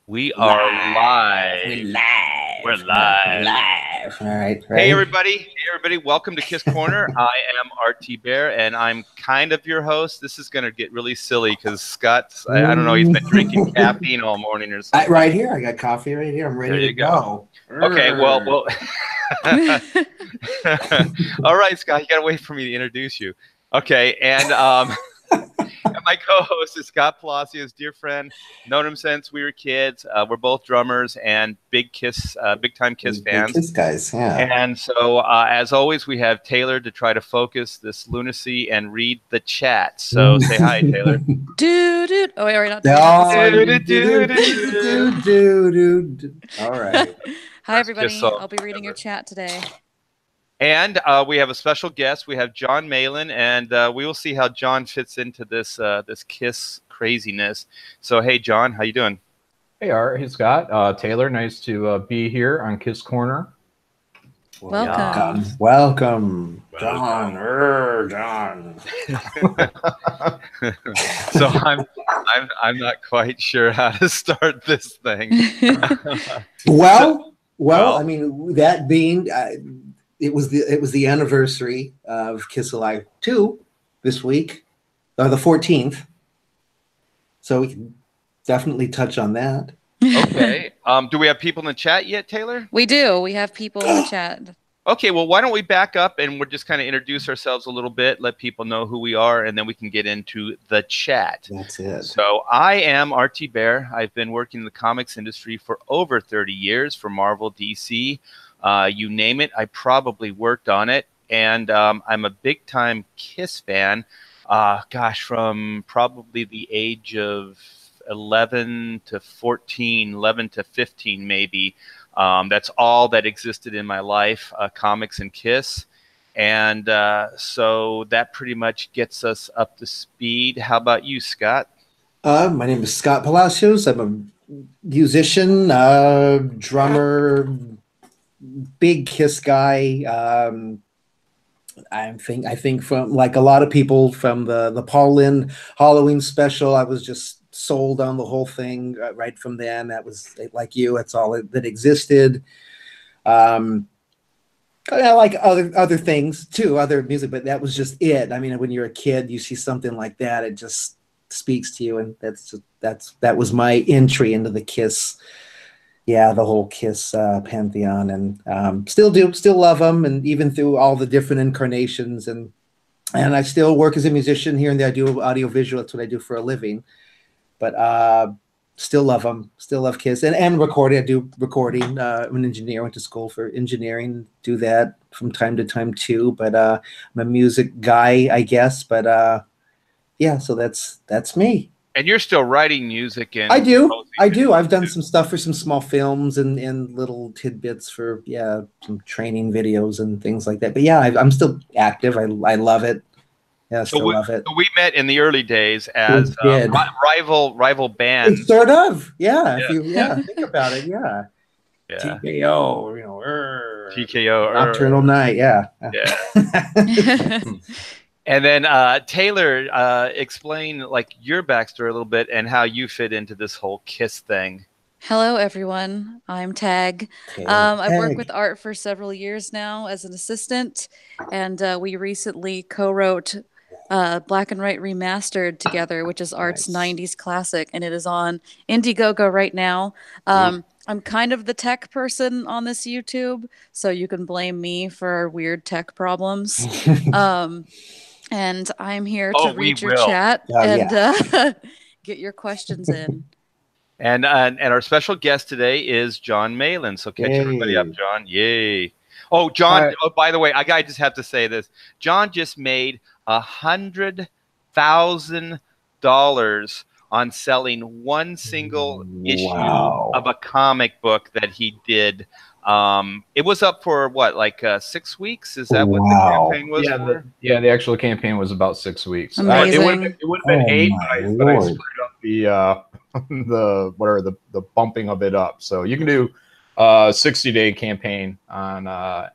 We are live. We're live. We're live. Live. All right. Hey everybody. Hey everybody. Welcome to Kiss Corner. I am Thibert and I'm kind of your host. This is going to get really silly because Scott's, I don't know, he's been drinking caffeine all morning or something. Right here. I got coffee right here. I'm ready to go. Okay, well. All right, Scott, you got to wait for me to introduce you. Okay, and my co-host is Scott Palacios, dear friend. Known him since we were kids. We're both drummers and big time Kiss fans. Kiss guys, yeah. And so, as always, we have Taylor to try to focus this lunacy and read the chat. So say hi, Taylor. Dude. Oh, wait, we're not. All right. Hi, everybody. I'll be reading your chat today. And we have a special guest. We have Jon Malin, and we will see how Jon fits into this this Kiss craziness. So, hey, Jon, how you doing? Hey, Art. Hey, Scott. Taylor, nice to be here on Kiss Corner. Welcome. Welcome. Jon. Jon. So I'm not quite sure how to start this thing. Well, I mean, that being, it was the anniversary of Kiss Alive 2 this week, or the 14th. So we can definitely touch on that. Okay. Do we have people in the chat yet, Taylor? We do. We have people in the chat. Okay, well, why don't we back up and we'll just kind of introduce ourselves a little bit, let people know who we are, and then we can get into the chat. That's it. So I am R.T. Bear. I've been working in the comics industry for over 30 years for Marvel, DC. You name it, I probably worked on it. And I'm a big-time Kiss fan, from probably the age of 11 to 14, 11 to 15 maybe. That's all that existed in my life, comics and Kiss. And so that pretty much gets us up to speed. How about you, Scott? My name is Scott Palacios. I'm a musician, drummer, big Kiss guy. I think from, like a lot of people, from the Paul Lynde Halloween special, I was just sold on the whole thing right from then. That was, like you, that's all that existed. I like other things too, other music, but that was just it. I mean, when you're a kid, you see something like that, it just speaks to you, and that was my entry into the Kiss. Yeah, the whole Kiss pantheon, and still love them, and even through all the different incarnations, and I still work as a musician here, and I do audio visual. That's what I do for a living. But still love them, still love Kiss, and recording. I do recording. I'm an engineer, went to school for engineering, do that from time to time too. But I'm a music guy, I guess. But yeah, so that's me. And you're still writing music, and I do. I've done some stuff for some small films and little tidbits for some training videos and things like that. But yeah, I'm still active. I love it. Yeah, still love it. We met in the early days as rival bands. Sort of, yeah. If you think about it, yeah. TKO, TKO, Nocturnal Night, yeah. And then Taylor, explain like your backstory a little bit and how you fit into this whole Kiss thing. Hello, everyone. I'm Tag. I've worked with Art for several years now as an assistant, and we recently co-wrote Black and White Remastered together, which is Art's 90s classic, and it is on Indiegogo right now. I'm kind of the tech person on this YouTube, so you can blame me for weird tech problems. And I'm here to read your chat and get your questions in. And our special guest today is Jon Malin. So catch everybody up, Jon. Yay. Oh, Jon, by the way, I just have to say this. Jon just made $100,000 on selling one single issue of a comic book that he did. It was up for what, like 6 weeks? Is that what the campaign was for? The actual campaign was about 6 weeks. It would have been 8, but I screwed up the bumping of it up. So you can do a 60-day campaign on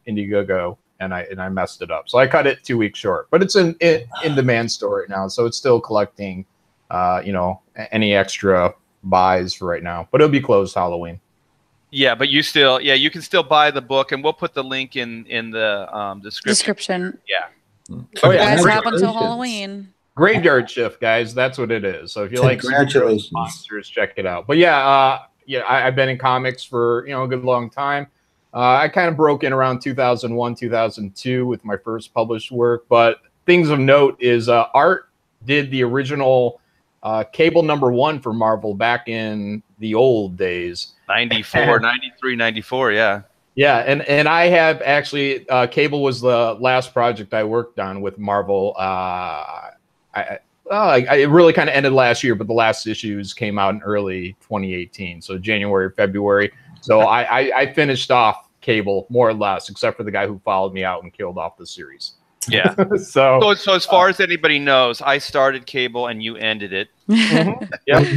Indiegogo, and I messed it up. So I cut it 2 weeks short, but it's in demand store right now, so it's still collecting any extra buys for right now, but it'll be closed Halloween. Yeah, but you can still buy the book, and we'll put the link in the description. Yeah. Oh yeah, guys have until Halloween. Graveyard Shift, guys. That's what it is. So if you like superheroes, monsters, check it out. But yeah, I've been in comics for a good long time. I kind of broke in around 2001, 2002 with my first published work. But things of note is Art did the original Cable #1 for Marvel back in the old days. 94, 93, 94, yeah. Yeah, and I have actually Cable was the last project I worked on with Marvel. It really kind of ended last year, but the last issues came out in early 2018, so January, February. So I finished off Cable more or less, except for the guy who followed me out and killed off the series. Yeah. so as far as anybody knows, I started Cable and you ended it. Mm-hmm. Yep.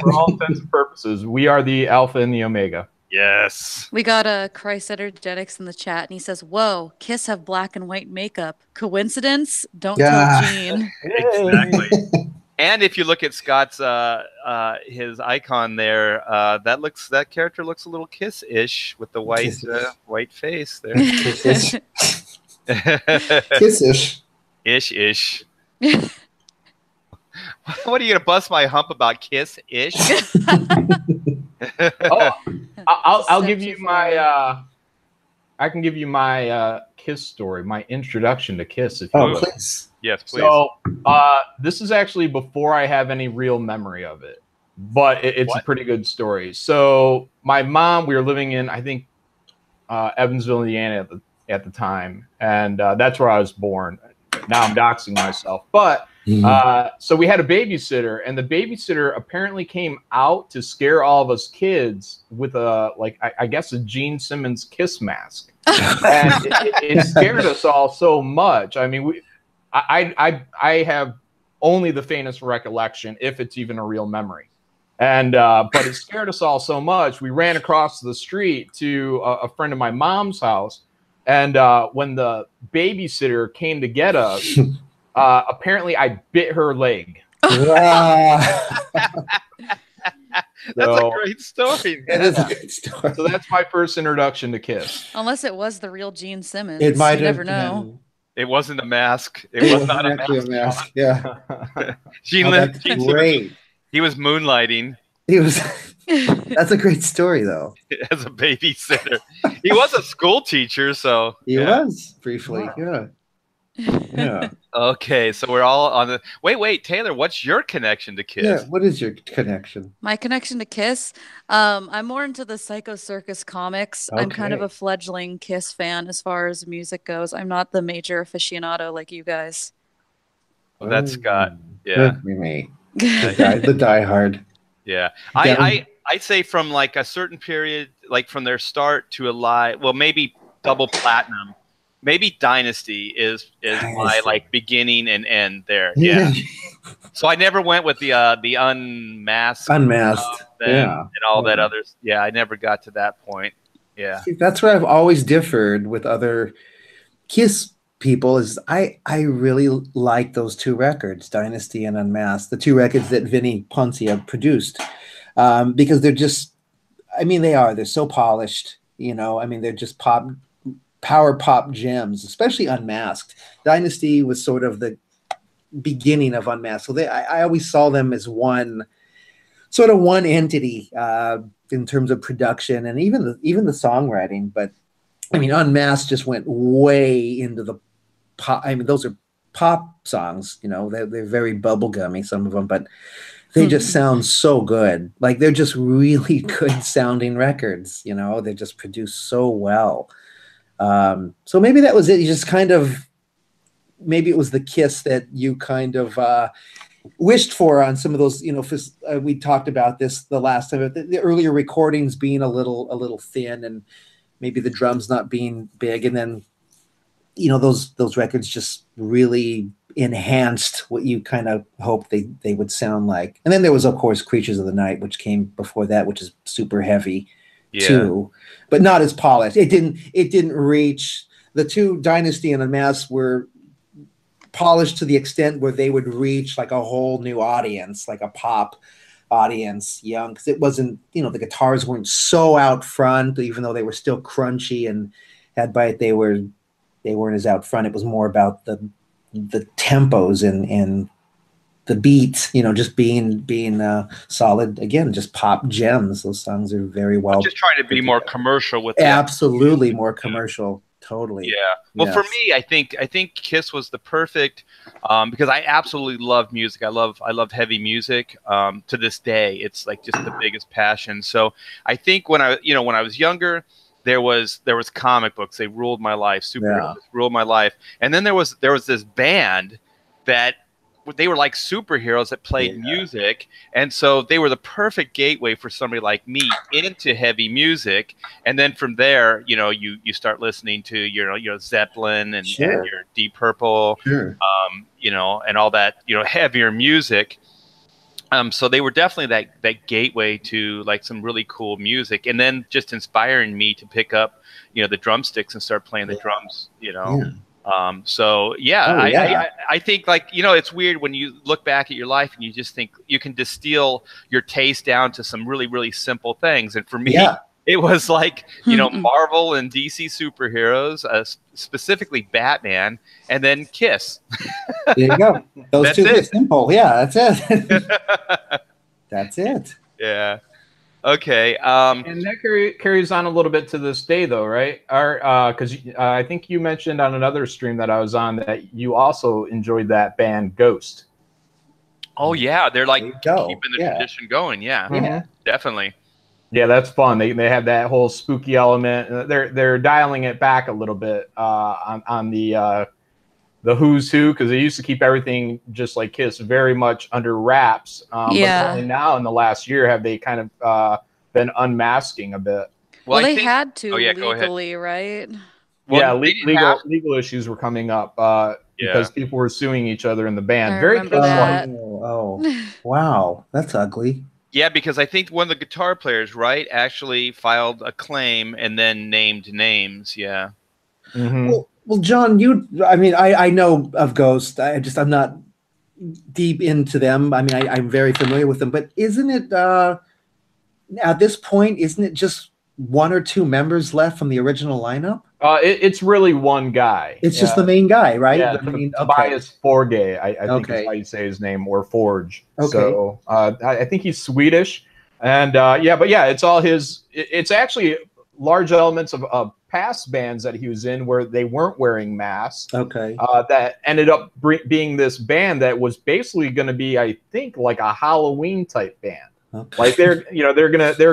For all intents and purposes, we are the Alpha and the Omega. Yes. We got a Christ Energetics in the chat, and he says, "Whoa, Kiss have black and white makeup. Coincidence? Don't tell Gene." Exactly. And if you look at Scott's his icon there, that character looks a little Kiss-ish with the white face there. Kiss-ish. Kiss-ish. Ish. What are you gonna bust my hump about Kiss-ish? I'll give you my I can give you my Kiss story, my introduction to Kiss, if you will. Please. Yes, please. So this is actually before I have any real memory of it, but it's a pretty good story. So my mom, we were living in, I think, Evansville, Indiana at the time, and that's where I was born. Now I'm doxing myself, but so we had a babysitter, and the babysitter apparently came out to scare all of us kids with I guess a Gene Simmons Kiss mask, and it scared us all so much. I mean, I have only the faintest recollection, if it's even a real memory, and but it scared us all so much. We ran across the street to a friend of my mom's house, and when the babysitter came to get us. Apparently, I bit her leg. That's a great story. That is a great story. So that's my first introduction to Kiss. Unless it was the real Gene Simmons. It might you have never know. It wasn't a mask. It was not actually a mask. Yeah. Gene great. He was moonlighting. He was. That's a great story, though. As a babysitter, he was a school teacher, so he was briefly. Wow. Yeah. Okay, so we're all on the wait, Taylor, what's your connection to Kiss? Yeah, what is your connection? My connection to Kiss? I'm more into the Psycho Circus comics. Okay. I'm kind of a fledgling Kiss fan as far as music goes. I'm not the major aficionado like you guys. Well, that's Scott. Yeah. Me. The diehard. Yeah. I say from like a certain period, like from their start to maybe double platinum. Maybe Dynasty is my like beginning and end there. Yeah. So I never went with the unmasked. And all that others. Yeah, I never got to that point. Yeah. See, that's where I've always differed with other Kiss people. Is I really like those two records, Dynasty and Unmasked, the two records that Vinnie Poncia produced, because they're just. I mean, they're so polished. I mean, they're just power pop gems, especially Unmasked. Dynasty was sort of the beginning of Unmasked. So I always saw them as one entity in terms of production and even the songwriting. But I mean, Unmasked just went way into the pop. I mean, those are pop songs, they're very bubblegummy, some of them, but they just sound so good. Like they're just really good sounding records, they're just produced so well. So maybe that was it. You just kind of, maybe it was the Kiss that you kind of wished for on some of those, we talked about this the last time, the earlier recordings being a little thin and maybe the drums not being big. And then, those records just really enhanced what you kind of hoped they would sound like. And then there was, of course, Creatures of the Night, which came before that, which is super heavy. Too, but not as polished. It didn't reach the two. Dynasty and Unmasked were polished to the extent where they would reach like a whole new audience, like a pop audience, young, because it wasn't, the guitars weren't so out front, even though they were still crunchy and had bite. They weren't as out front. It was more about the tempos and the beats, just being solid. Again, just pop gems. Those songs are very well. I'm just trying to be more commercial with absolutely more commercial. Totally. Yeah. Well, for me, I think Kiss was the perfect because I absolutely love music. I love heavy music. To this day, it's like just the biggest passion. So I think when I was younger, there was comic books. They ruled my life. Superheroes ruled my life. And then there was this band that they were like superheroes that played music, and so they were the perfect gateway for somebody like me into heavy music. And then from there, you start listening to your Zeppelin and your Deep Purple, and all that heavier music. So they were definitely that gateway to like some really cool music, and then just inspiring me to pick up the drumsticks and start playing the drums. I think it's weird when you look back at your life and you just think you can distill your taste down to some really, really simple things. And for me, it was like, Marvel and DC superheroes, specifically Batman, and then Kiss. There you go. Those two are simple. Yeah, that's it. That's it. Yeah. Okay. And that carries on a little bit to this day, though, right? Because I think you mentioned on another stream that I was on that you also enjoyed that band Ghost. Oh yeah, they're like keeping the tradition going. Yeah, definitely. Yeah, that's fun. They have that whole spooky element. They're dialing it back a little bit on the who's who, because they used to keep everything just like Kiss very much under wraps. But only now in the last year have they kind of been unmasking a bit. Well, they had to legally, right? Well, legal issues were coming up because people were suing each other in the band. Very that. Oh, wow, that's ugly. Yeah, because I think one of the guitar players, right, actually filed a claim and then named names. Yeah. Mm-hmm. Well, John, I know of Ghost. I'm not deep into them. I mean, I'm very familiar with them, but isn't it, at this point, isn't it just one or two members left from the original lineup? It's really one guy. It's just the main guy, right? Yeah, Tobias Forge, I think is how you say his name, or Forge. Okay. So I think he's Swedish. And it's all his. It's actually large elements of past bands that he was in where they weren't wearing masks. Okay. That ended up being this band that was basically going to be, I think, like a Halloween type band. Okay. Like they're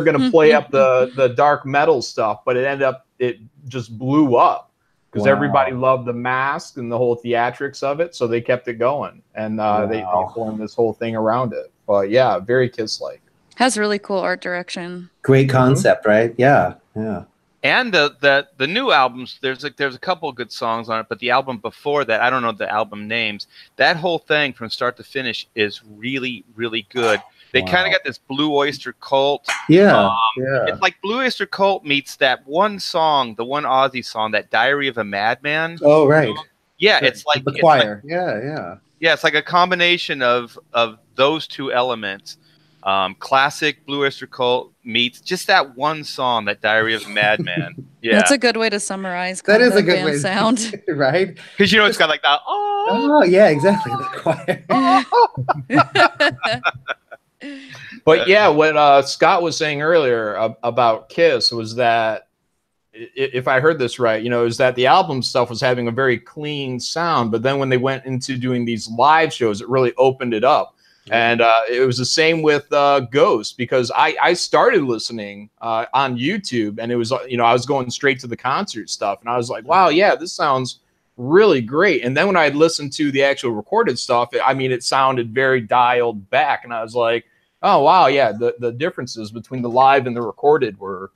gonna play up the dark metal stuff, but it just blew up because everybody loved the mask and the whole theatrics of it, so they kept it going, and they formed this whole thing around it. But yeah, very Kiss-like. Has really cool art direction. Great concept, right? Yeah. And the new albums, there's a couple of good songs on it, but the album before that, I don't know the album names. That whole thing from start to finish is really, really good. They kind of got this Blue Oyster Cult. Yeah, It's like Blue Oyster Cult meets that one song, the one Ozzy song, that Diary of a Madman. Oh, right. Yeah, it's like the choir. Yeah. Yeah, it's like a combination of those two elements. Classic Blue Oyster Cult meets just that one song, that Diary of a Madman. Yeah, that's a good way to summarize. That is a good way sound, right? Because it's got like that. Oh, yeah, exactly. The choir. But yeah, what Scott was saying earlier about Kiss was that, if I heard this right, is that the album stuff was having a very clean sound, but then when they went into doing these live shows, it really opened it up. And it was the same with Ghost, because I started listening on YouTube, and it was, I was going straight to the concert stuff, and I was like, wow, yeah, this sounds really great. And then when I had listened to the actual recorded stuff, it sounded very dialed back, and I was like, oh, wow, yeah, the differences between the live and the recorded were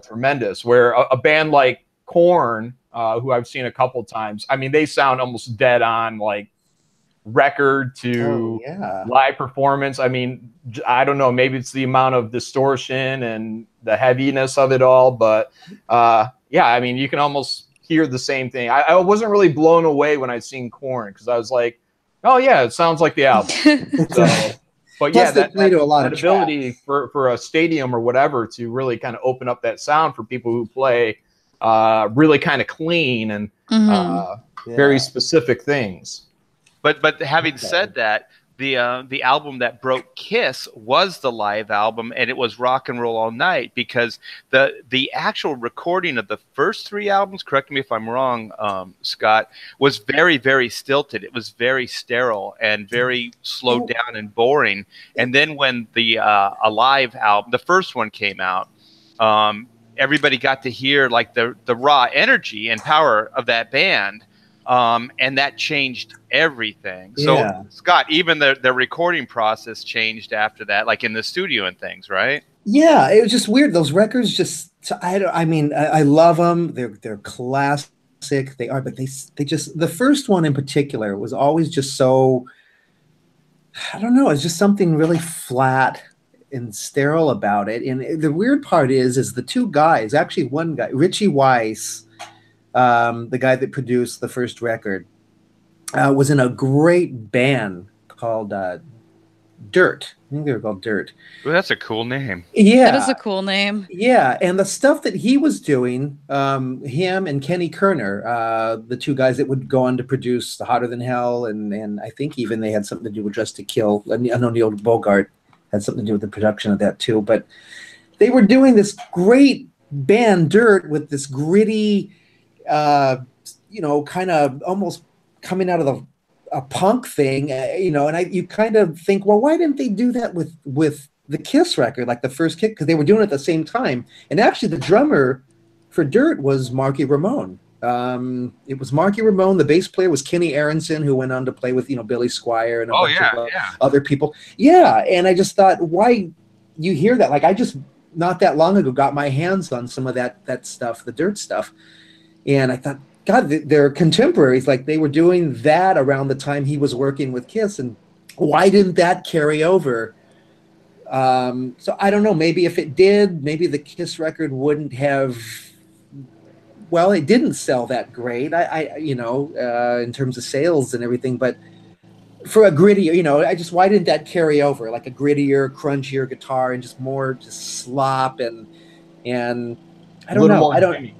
tremendous. Where a band like Korn, who I've seen a couple times, they sound almost dead on, like, record to live performance. I don't know, maybe it's the amount of distortion and the heaviness of it all, but you can almost hear the same thing. I wasn't really blown away when I seen Korn, because I was like, oh yeah, it sounds like the album. So But Plus yeah, they play to a lot that of ability tracks. for a stadium or whatever to really kind of open up that sound for people who play really kind of clean and very specific things. But having said that, the album that broke Kiss was the live album, and it was Rock and Roll All Night, because the actual recording of the first three albums, correct me if I'm wrong, Scott, was very, very stilted. It was very sterile and very slowed down and boring. And then when the Alive album, the first one, came out, everybody got to hear like the raw energy and power of that band. And that changed everything. So, Scott, even the recording process changed after that, like in the studio and things, right? Yeah, it was just weird. Those records just, I mean, I love them. They're classic. They are, but they just, the first one in particular was always just so, I don't know, it's just something really flat and sterile about it. And the weird part is the two guys, actually one guy, Richie Weiss, the guy that produced the first record, was in a great band called Dirt. I think they were called Dirt. Well, that's a cool name. Yeah. That is a cool name. Yeah. And the stuff that he was doing, him and Kenny Kerner, the two guys that would go on to produce The Hotter Than Hell, and I think even they had something to do with Dress to Kill. I know Neil Bogart had something to do with the production of that too. But they were doing this great band Dirt with this gritty, kind of almost coming out of a punk thing, and you kind of think, well, why didn't they do that with the Kiss record, like the first Kiss? Because they were doing it at the same time. And actually, the drummer for Dirt was Marky Ramone. It was Marky Ramone. The bass player was Kenny Aronson, who went on to play with Billy Squier and a bunch of other people. Yeah, and I just thought, why you hear that? Like, I just not that long ago got my hands on some of that stuff, the Dirt stuff. And I thought, God, they're contemporaries. Like, they were doing that around the time he was working with Kiss. And why didn't that carry over? So I don't know. Maybe if it did, maybe the Kiss record wouldn't have. Well, it didn't sell that great. In terms of sales and everything. But for a grittier, why didn't that carry over? Like a grittier, crunchier guitar and just more slop and I don't know. I don't.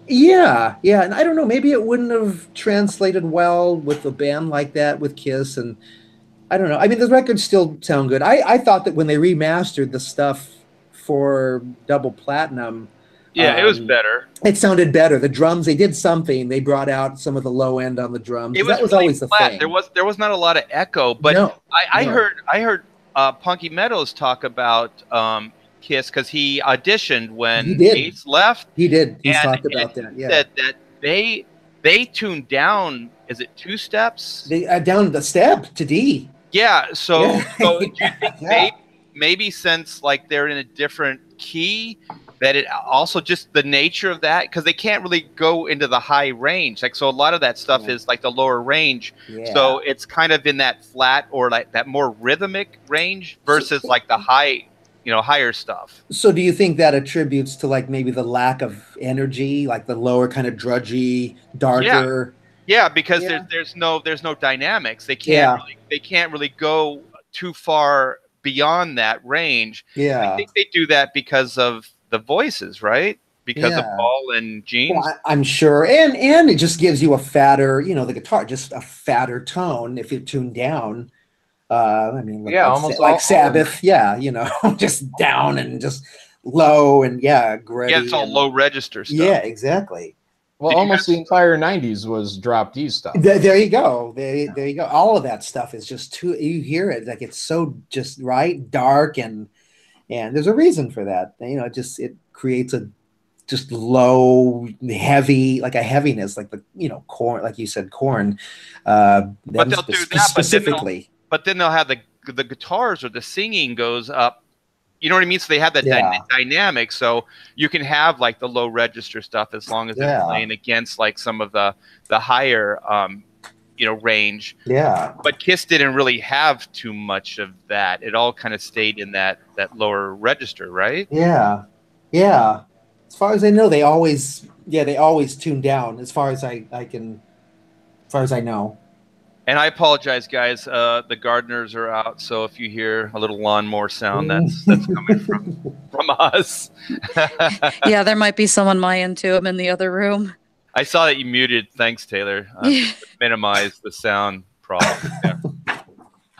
Yeah, and I don't know. Maybe it wouldn't have translated well with a band like that, with Kiss, and I don't know. I mean, the records still sound good. I thought that when they remastered the stuff for Double Platinum, it was better. It sounded better. The drums, they did something. They brought out some of the low end on the drums. That was really always the thing. There was not a lot of echo, but I heard Punky Meadows talk about Kiss, because he auditioned when Ace left. He did. He's talked about that. Yeah. Said that they tuned down. Is it 2 steps? They down the step to D. Yeah. So do you think maybe since like they're in a different key, that it also just the nature of that, because they can't really go into the high range. Like, so a lot of that stuff is like the lower range. Yeah. So it's kind of in that flat or like that more rhythmic range versus like the high. Higher stuff. So do you think that attributes to like maybe the lack of energy, like the lower kind of drudgy, darker? Yeah, because there's no dynamics. They can't really go too far beyond that range. Yeah. I think they do that because of the voices, right? Because of Paul and Gene. Well, I'm sure. And it just gives you a fatter, the guitar, just a fatter tone if you tune down. Almost like Sabbath, just down and just low and gritty. Yeah, it's all low register stuff. Yeah, exactly. Well, almost the entire '90s was drop D stuff. There you go. There you go. All of that stuff is just too. You hear it like it's so just right, dark, and there's a reason for that. It creates a just low, heavy, like a heaviness, like the Korn, like you said, Korn. But they'll do that specifically. But then they'll have the guitars or the singing goes up. You know what I mean? So they have that dynamic. So you can have like the low register stuff as long as it's playing against like some of the higher range. Yeah. But Kiss didn't really have too much of that. It all kind of stayed in that lower register, right? Yeah. Yeah. As far as I know, they always tune down, as far as I know. And I apologize, guys. The gardeners are out, so if you hear a little lawnmower sound, that's coming from us. Yeah, there might be someone Mayan too. I'm in the other room. I saw that you muted. Thanks, Taylor. Just to minimize the sound problem. Yeah.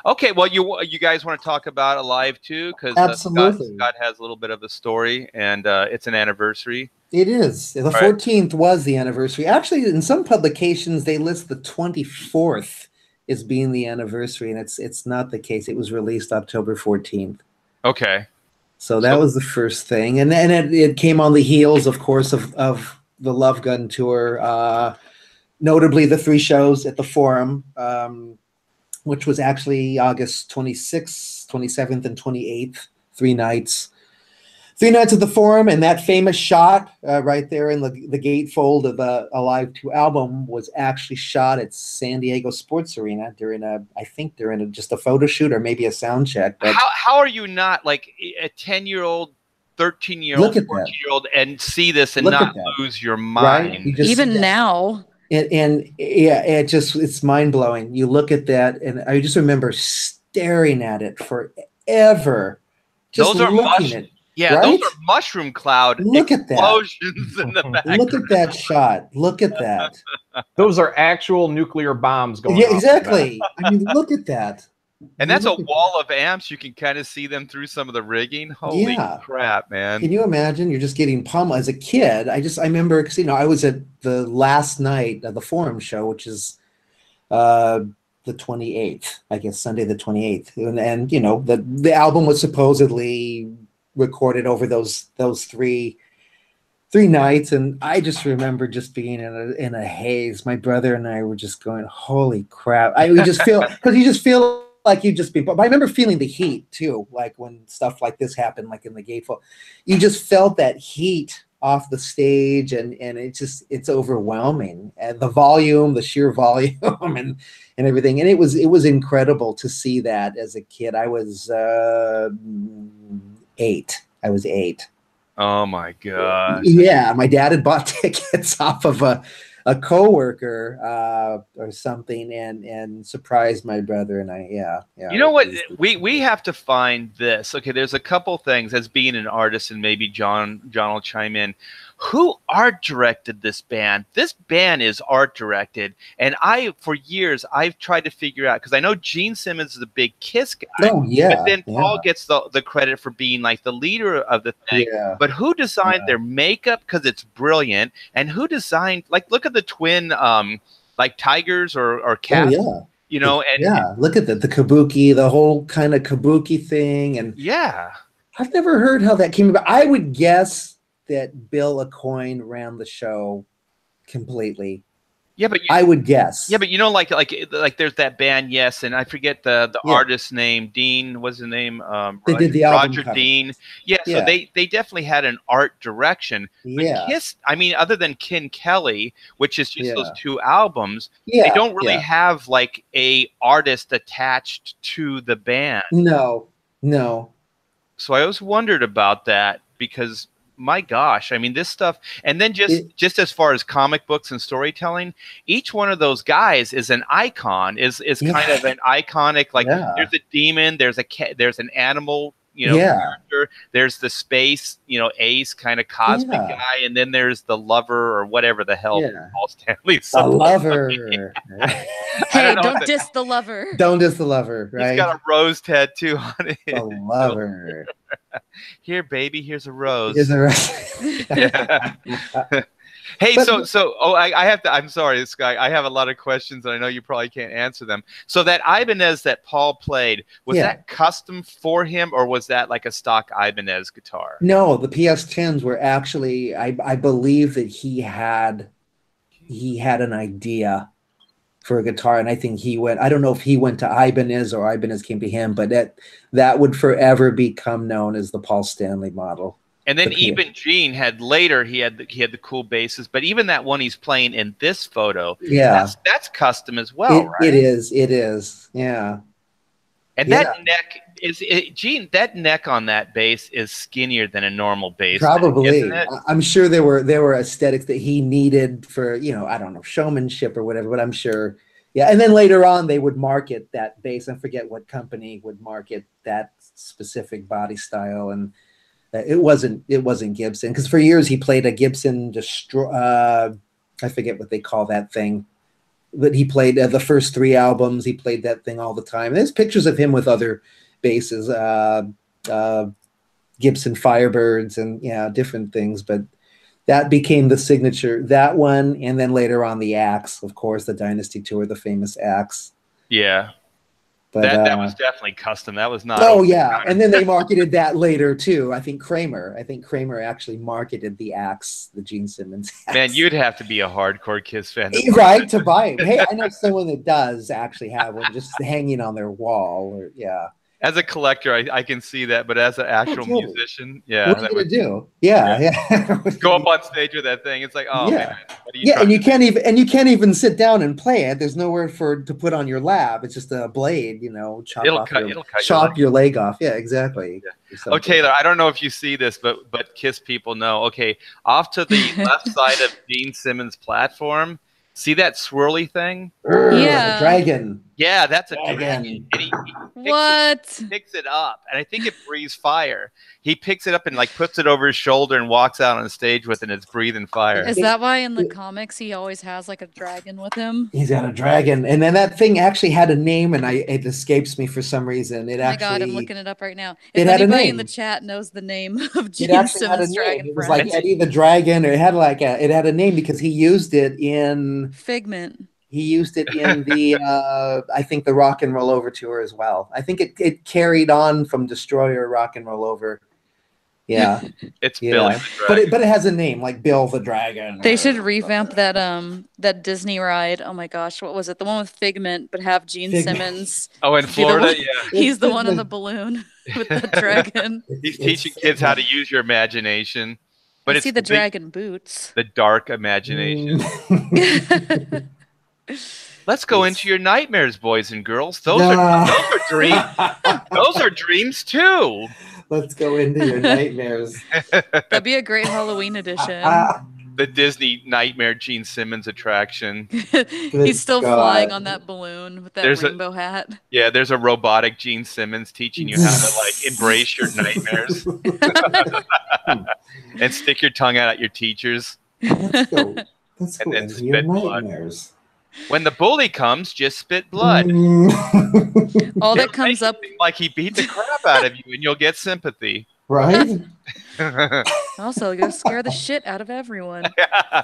Okay, well, you guys want to talk about Alive too? Because Scott has a little bit of a story, and it's an anniversary. It is. The 14th was the anniversary. Actually, in some publications, they list the 24th as being the anniversary, and it's not the case. It was released October 14th. Okay. So that was the first thing. And then it came on the heels, of course, of the Love Gun tour, notably the 3 shows at the Forum, which was actually August 26th, 27th, and 28th, 3 nights. 3 nights at the Forum, and that famous shot right there in the gatefold of the Alive 2 album was actually shot at San Diego Sports Arena during just a photo shoot or maybe a sound check. But how are you not like a 10-year-old, 13-year-old, 14-year-old and see this and not lose your mind? Right? Even now. And yeah, it's mind blowing. You look at that, and I just remember staring at it forever. Those are looking those are mushroom cloud explosions in the background. Look at that shot. Look at that. Those are actual nuclear bombs going. Yeah, exactly. I mean, look at that. And that's a wall of amps. You can kind of see them through some of the rigging. Holy crap, man. Can you imagine? You're just getting pummeled. As a kid, I remember, because, I was at the last night of the Forum show, which is the 28th, I guess, Sunday the 28th. And the album was supposedly recorded over those 3 nights. And I just remember just being in a haze. My brother and I were just going, holy crap. We just feel, because you just feel like you just be, but I remember feeling the heat too, like when stuff like this happened, like in the gatefold, you just felt that heat off the stage, and it's overwhelming, and the sheer volume and everything. And it was incredible to see that as a kid. I was 8. I was 8. Oh my God. Yeah. My dad had bought tickets off of a coworker or something, and surprised my brother and I. Yeah. You know what? We have to find this. Okay, there's a couple things, as being an artist, and maybe John will chime in. Who art directed this band? This band is art directed, and for years I've tried to figure out, because I know Gene Simmons is a big Kiss guy. Oh yeah. But then Paul gets the credit for being like the leader of the thing. Yeah. But who designed their makeup? Because it's brilliant. And who designed, like, look at the twin like tigers or cats. Oh, yeah. Look at the kabuki, the whole kind of kabuki thing. And yeah. I've never heard how that came about. I would guess that Bill Aucoin ran the show completely. Yeah, but I would guess. Yeah, but like there's that band, yes, and I forget the artist's name. Dean was the name. They did the album Roger Dean. Yeah, so they definitely had an art direction. But Kiss, I mean, other than Ken Kelly, which is just those 2 albums, they don't really have like a artist attached to the band. No. So I always wondered about that, because my gosh, I mean, this stuff, and then just as far as comic books and storytelling, each one of those guys is an icon, is kind of an iconic, like there's a demon, there's an animal, character, there's the space, ace kind of cosmic guy, and then there's the lover or whatever the hell Paul Stanley's the lover. Hey, don't diss the lover. Don't diss the lover, right? He's got a rose tattoo on it. The lover. Here, baby, here's a rose. Here's a rose. Hey, I have to. I'm sorry, this guy. I have a lot of questions, and I know you probably can't answer them. So that Ibanez that Paul played, was that custom for him, or was that like a stock Ibanez guitar? No, the PS10s were actually. I believe that he had an idea for a guitar, and I think he went. I don't know if he went to Ibanez or Ibanez came to him, but that would forever become known as the Paul Stanley model. And then even Gene had later, he had the cool basses, but even that one he's playing in this photo, that's custom as well, right? It is, yeah. And that neck Gene, that neck on that bass is skinnier than a normal bass. Probably, isn't it? I'm sure there were aesthetics that he needed for, I don't know, showmanship or whatever, but I'm sure Yeah, and then later on they would market that base. I forget what company would market that specific body style, and it wasn't Gibson, because for years he played a Gibson I forget what they call that thing, but he played the first 3 albums. He played that thing all the time. And there's pictures of him with other basses, Gibson Firebirds, and different things. But that became the signature, that one, and then later on the Axe, of course, the Dynasty Tour, the famous Axe. Yeah. But that was definitely custom. That was not. Oh yeah, and then they marketed that later too. I think Kramer actually marketed the Axe, the Gene Simmons Axe. Man, you'd have to be a hardcore Kiss fan, right, to buy it. Hey, I know someone that does actually have one just hanging on their wall. Or, yeah. As a collector, I can see that, but as an actual musician, yeah. What are you gonna do? Yeah. Go up on stage with that thing. It's like, oh man, what are you and you can't even sit down and play it. There's nowhere to put on your lap. It's just a blade, chop your leg off. Yeah, exactly. Yeah. Oh, Taylor, I don't know if you see this, but Kiss people know. Okay, off to the left side of Gene Simmons' platform, see that swirly thing? Yeah, a dragon. Yeah, that's a dragon. And he picks it up, and I think it breathes fire. He picks it up and like puts it over his shoulder and walks out on the stage with it, and it's breathing fire. Is that why in the comics he always has like a dragon with him? He's got a dragon, and then that thing actually had a name, and it escapes me for some reason. Oh my God, I'm looking it up right now. If anybody in the chat knows the name of Gene Simmons' dragon, it was like Eddie the Dragon, or it had a name because he used it in Figment. He used it in the, I think, the Rock and Roll Over tour as well. I think it carried on from Destroyer, Rock and Roll Over. Yeah, it's Bill. But it has a name like Bill the Dragon. They should revamp that Disney ride. Oh my gosh, what was it? The one with Figment, but have Gene Simmons. Oh, in Florida, He's the one on the balloon with the dragon. He's teaching kids how to use your imagination. But see the dragon boots. The dark imagination. Let's go into your nightmares, boys and girls. Those are dreams. Those are dreams too. Let's go into your nightmares. That'd be a great Halloween edition. The Disney Nightmare Gene Simmons attraction. He's still flying on that balloon with that rainbow hat. Yeah, there's a robotic Gene Simmons teaching you how to like embrace your nightmares and stick your tongue out at your teachers. Let's go into your nightmares. When the bully comes, just spit blood. All that comes up like he beat the crap out of you, and you'll get sympathy. Right? Also, you'll scare the shit out of everyone. Yeah.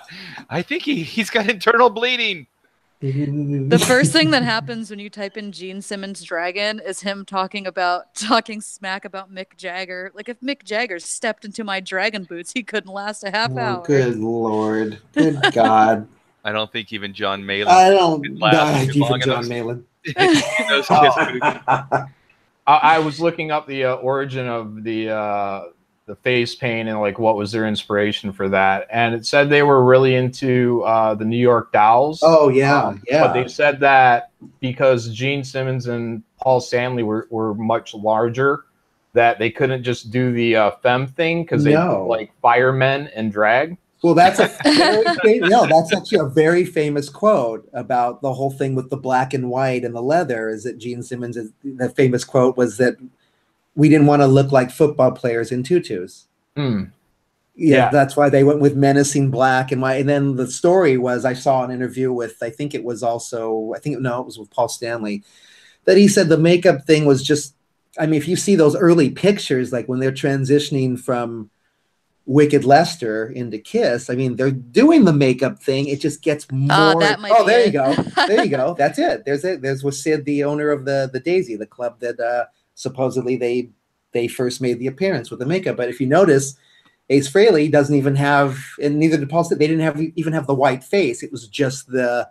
I think he's got internal bleeding. The first thing that happens when you type in Gene Simmons Dragon is him talking smack about Mick Jagger. Like if Mick Jagger stepped into my dragon boots, he couldn't last a half hour. Good Lord. Good God. I don't think even Jon Malin. I don't even Jon Malin. I was looking up the origin of the face paint and like what was their inspiration for that, and it said they were really into the New York Dolls. Oh yeah, But they said that because Gene Simmons and Paul Stanley were much larger, that they couldn't just do the femme thing because they like firemen and drag. Well, that's that's actually a very famous quote about the whole thing with the black and white and the leather. Is that Gene Simmons? The famous quote was that we didn't want to look like football players in tutus. Yeah, that's why they went with menacing black and white. And then the story was, I saw an interview with, it was with Paul Stanley, that he said the makeup thing was just, I mean, if you see those early pictures, like when they're transitioning from Wicked Lester into Kiss, I mean, they're doing the makeup thing. It just gets more. There you go. There you go. That's it. There's with Sid, the owner of the Daisy, the club that supposedly they first made the appearance with the makeup. But if you notice, Ace Frehley doesn't even have, and neither did Paul. They didn't even have the white face. It was just the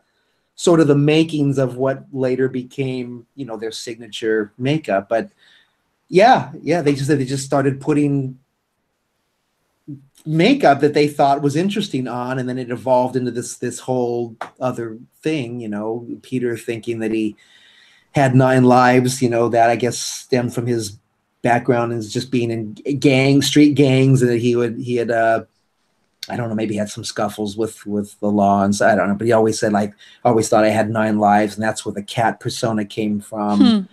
sort of the makings of what later became, their signature makeup. But they just started putting makeup that they thought was interesting on, and then it evolved into this whole other thing. Peter thinking that he had 9 lives, that I guess stemmed from his background as just being in street gangs, and that he had I don't know, maybe he had some scuffles with the law, and so I don't know, but he always said, like, always thought I had 9 lives, and that's where the cat persona came from.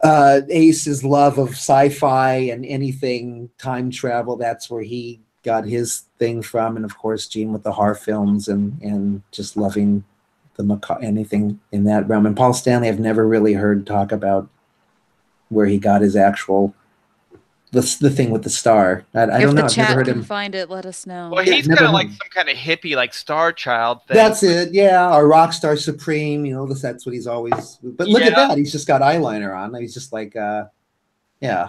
Ace's love of sci-fi and anything time travel, that's where he got his thing from, and of course Gene with the horror films and just loving anything in that realm. And Paul Stanley, I've never really heard talk about where he got his actual the thing with the star. I don't know. If the I've never chat heard can him find it, let us know. Well, he's kind of like some kind of hippie, like Star Child thing. That's it, yeah. Or Rockstar Supreme, you know, that's what he's always. But look at that, he's just got eyeliner on. He's just like, yeah.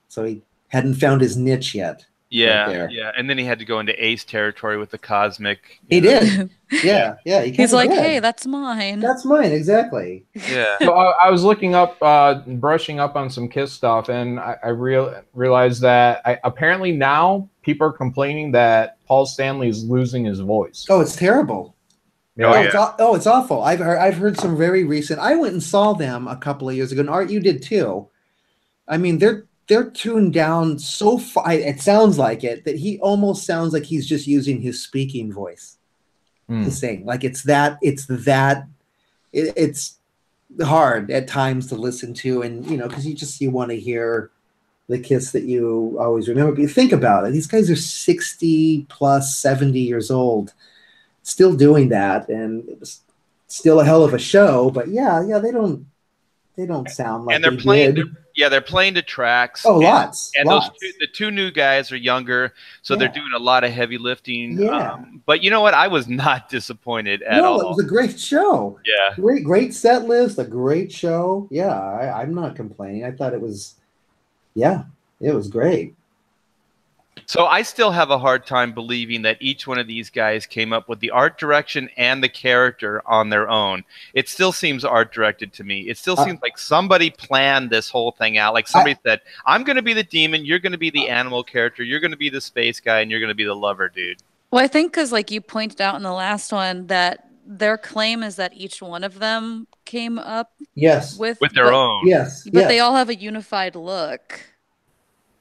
So he hadn't found his niche yet. Yeah, yeah. And then he had to go into Ace territory with the cosmic. He did. Yeah, yeah. He's like, hey, that's mine. That's mine, exactly. Yeah. So I was looking up, brushing up on some Kiss stuff, and I realized that apparently now people are complaining that Paul Stanley is losing his voice. Oh, it's terrible. Yeah. It's awful. I've heard some very recent. I went and saw them a couple of years ago, and Art, you did too. I mean, they're tuned down so far. It sounds like it, that he almost sounds like he's just using his speaking voice to sing. Like it's hard at times to listen to, and you know, because you want to hear the Kiss that you always remember. But you think about it; these guys are 60 plus, 70 years old, still doing that, and it was still a hell of a show. But yeah, they don't sound like, and they're playing. They're playing to tracks. Oh, lots. And the 2 new guys are younger, so they're doing a lot of heavy lifting. Yeah. But you know what? I was not disappointed at all. No, it was a great show. Yeah. Great set list, a great show. Yeah, I'm not complaining. I thought it was, it was great. So I still have a hard time believing that each one of these guys came up with the art direction and the character on their own. It still seems art directed to me. It still seems like somebody planned this whole thing out. Like somebody said, I'm going to be the demon, you're going to be the animal character, you're going to be the space guy, and you're going to be the lover dude. Well, I think because like you pointed out in the last one that their claim is that each one of them came up with their own. Yes. But they all have a unified look.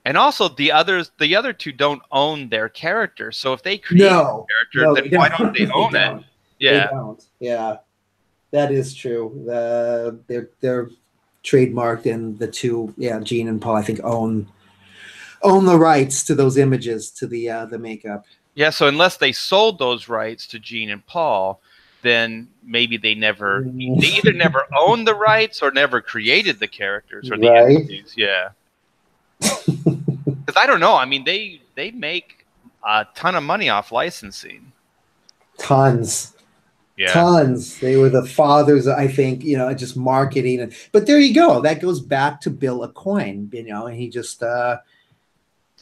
And also, the other 2 don't own their character. So if they create a character, then why don't they own it? Yeah, they don't. Yeah, that is true. They're trademarked, and the 2, Gene and Paul, I think, own the rights to those images, to the makeup. Yeah. So unless they sold those rights to Gene and Paul, then maybe they either never owned the rights or never created the characters or the entities. Yeah. Because I don't know. I mean, they make a ton of money off licensing. Tons. Yeah. Tons. They were the fathers, I think, just marketing. But there you go. That goes back to Bill Aucoin, and he just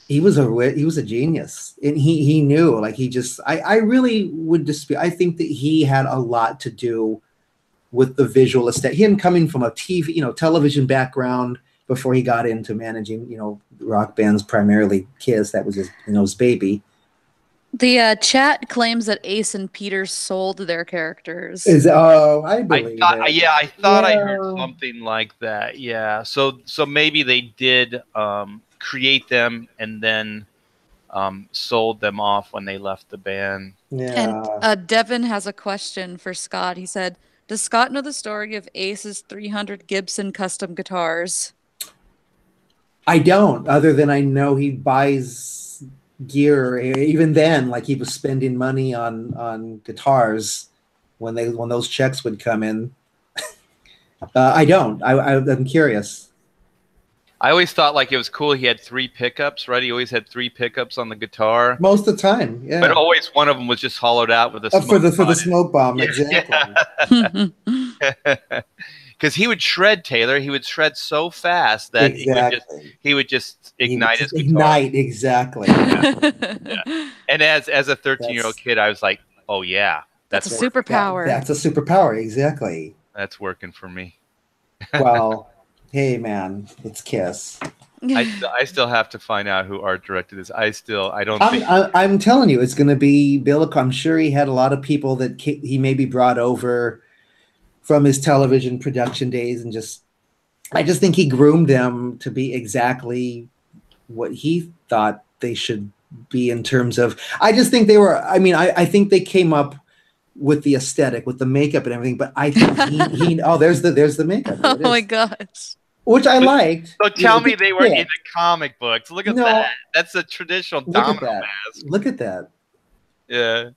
he was a genius. And he knew, like, I really would dispute. I think that he had a lot to do with the visual aesthetic. Him coming from a television background, before he got into managing, rock bands, primarily Kiss. That was his baby. The chat claims that Ace and Peter sold their characters. I believe it. Yeah, I thought I heard something like that. Yeah, so maybe they did create them and then sold them off when they left the band. Yeah. And Devin has a question for Scott. He said, does Scott know the story of Ace's 300 Gibson custom guitars? I don't, other than I know he buys gear. Even then, like, he was spending money on guitars when those checks would come in. I don't. I'm curious. I always thought, like, it was cool. He had 3 pickups, right? He always had 3 pickups on the guitar. Most of the time, yeah. But always one of them was just hollowed out with a smoke for the smoke bomb, exactly. Because he would shred, Taylor. He would shred so fast that he would just ignite his guitar. Ignite, exactly. Yeah. And as a 13-year-old kid, I was like, oh, yeah. That's a superpower. That's a superpower, exactly. That's working for me. Well, hey, man, it's Kiss. I still have to find out who art directed this. I'm telling you, it's going to be Bill. I'm sure he had a lot of people that he maybe brought over from his television production days, and I just think he groomed them to be exactly what he thought they should be in terms of. I just think they were. I mean, I think they came up with the aesthetic, with the makeup and everything. But I think he oh, there's the makeup. Oh my gosh. Which I liked. So tell me they were in the comic books. Look at that. That's a traditional domino mask. Look at that. Yeah.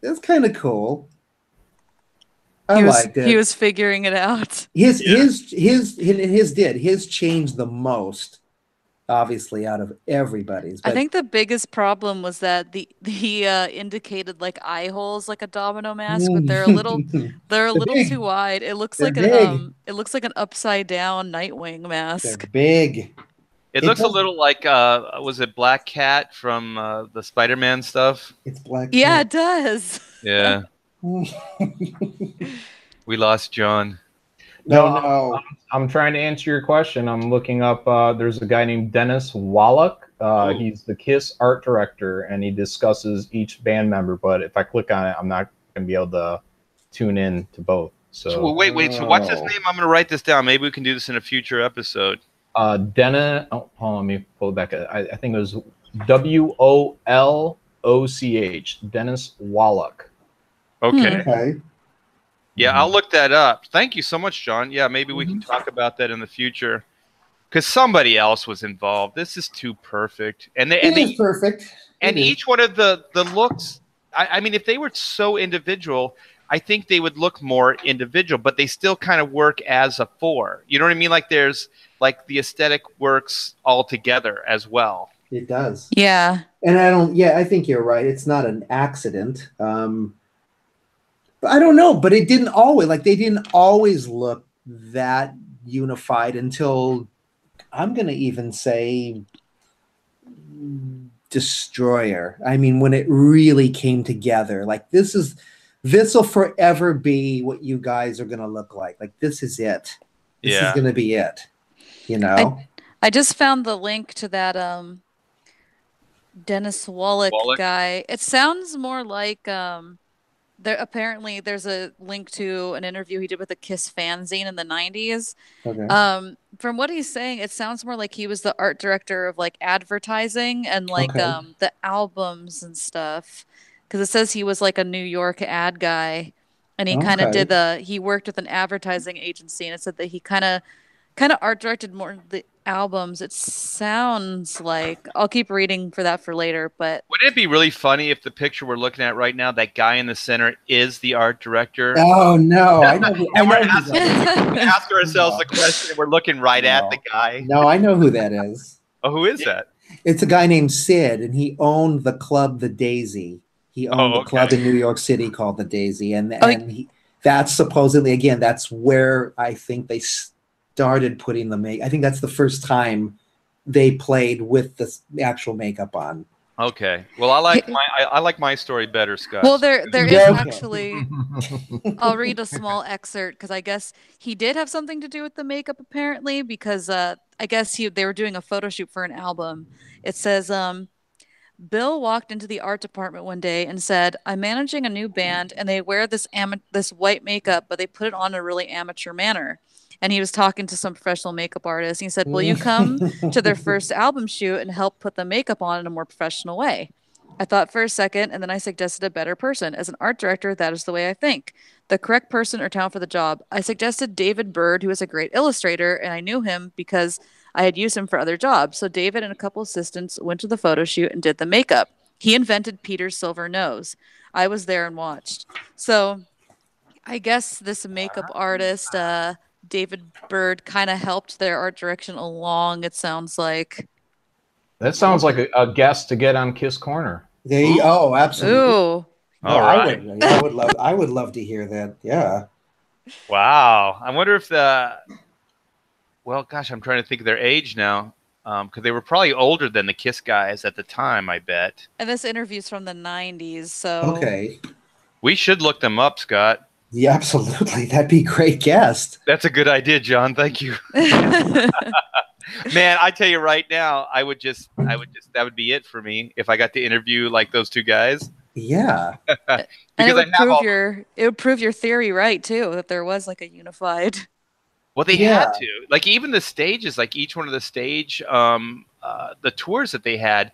That's kind of cool. I liked it. He was figuring it out. His changed the most, obviously, out of everybody's. I think the biggest problem was that he indicated like eye holes like a domino mask, but they're a little too wide. It looks like an upside down Nightwing mask. They're big. It looks a little like was it Black Cat from the Spider-Man stuff? It's Black Cat. Yeah, it does. Yeah. We lost John. No. I'm trying to answer your question. I'm looking up. There's a guy named Dennis Wallach. He's the KISS art director, and he discusses each band member. But if I click on it, I'm not going to be able to tune in to both. So wait. So what's his name? I'm going to write this down. Maybe we can do this in a future episode. Dennis. Oh, hold on. Let me pull it back. I think it was Wolloch. Dennis Wallach. Okay. Yeah, I'll look that up. Thank you so much, John. Yeah, maybe we can talk about that in the future. Because somebody else was involved. This is too perfect. It is perfect. And each one of the looks, I mean, if they were so individual, I think they would look more individual, but they still kind of work as a four. You know what I mean? Like there's like the aesthetic works all together as well. It does. Yeah. And I think you're right. It's not an accident. I don't know, but they didn't always look that unified until I'm going to even say Destroyer. I mean, when it really came together, like this will forever be what you guys are going to look like. Like this is it. This is going to be it. You know? I just found the link to that Dennis Wallach guy. It sounds more like there's a link to an interview he did with a KISS fanzine in the 90s. Okay. From what he's saying, it sounds more like he was the art director of like advertising and like the albums and stuff. Because it says he was like a New York ad guy, and he kind of he worked with an advertising agency, and it said that he kind of art directed more of the albums. It sounds like I'll keep reading for that for later, but wouldn't it be really funny if the picture we're looking at right now, that guy in the center is the art director? Oh no, I know. We ask ourselves the question. We're looking right at the guy. No, I know who that is. Oh, who is that? It's a guy named Sid, and he owned the club, the Daisy. He owned a club in New York City called the Daisy, and that's supposedly that's where I think they started putting I think that's the first time they played with the actual makeup on. Okay. Well, I like my story better, Scott. Well, there is actually. I'll read a small excerpt because I guess he did have something to do with the makeup apparently, because I guess they were doing a photo shoot for an album. It says Bill walked into the art department one day and said, "I'm managing a new band and they wear this white makeup, but they put it on in a really amateur manner." And he was talking to some professional makeup artist. He said, "Will you come to their first album shoot and help put the makeup on in a more professional way?" I thought for a second, and then I suggested a better person. As an art director, that is the way I think. The correct person or talent for the job. I suggested David Bird, who is a great illustrator, and I knew him because I had used him for other jobs. So David and a couple assistants went to the photo shoot and did the makeup. He invented Peter's silver nose. I was there and watched. So I guess this makeup artist, David Bird, kind of helped their art direction along, it sounds like. That sounds like a guest to get on KISS Corner. Oh, absolutely. Ooh. All right. I would love to hear that. Yeah. Wow. I wonder if well, gosh, I'm trying to think of their age now. Because they were probably older than the KISS guys at the time, I bet. And this interview's from the 90s, so. Okay. We should look them up, Scott. Yeah, absolutely. That'd be a great guest. That's a good idea, John. Thank you. Man, I tell you right now, that would be it for me if I got to interview like those two guys. Yeah. And it would prove your theory right too, that there was like a unified. Well, they had to. Like even the stages, like each one of the stage, the tours that they had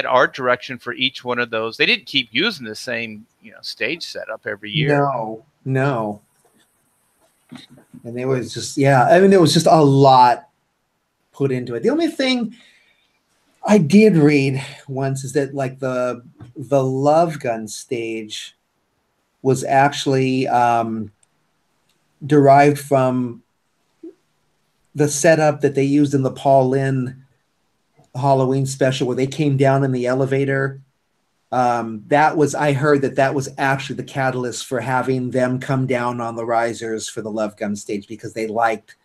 art direction for each one of those. They didn't keep using the same, stage setup every year. No. And there was just, I mean, there was just a lot put into it. The only thing I did read once is that like the Love Gun stage was actually derived from the setup that they used in the Paul Lynde Halloween special, where they came down in the elevator. I heard that was actually the catalyst for having them come down on the risers for the Love Gun stage, because they liked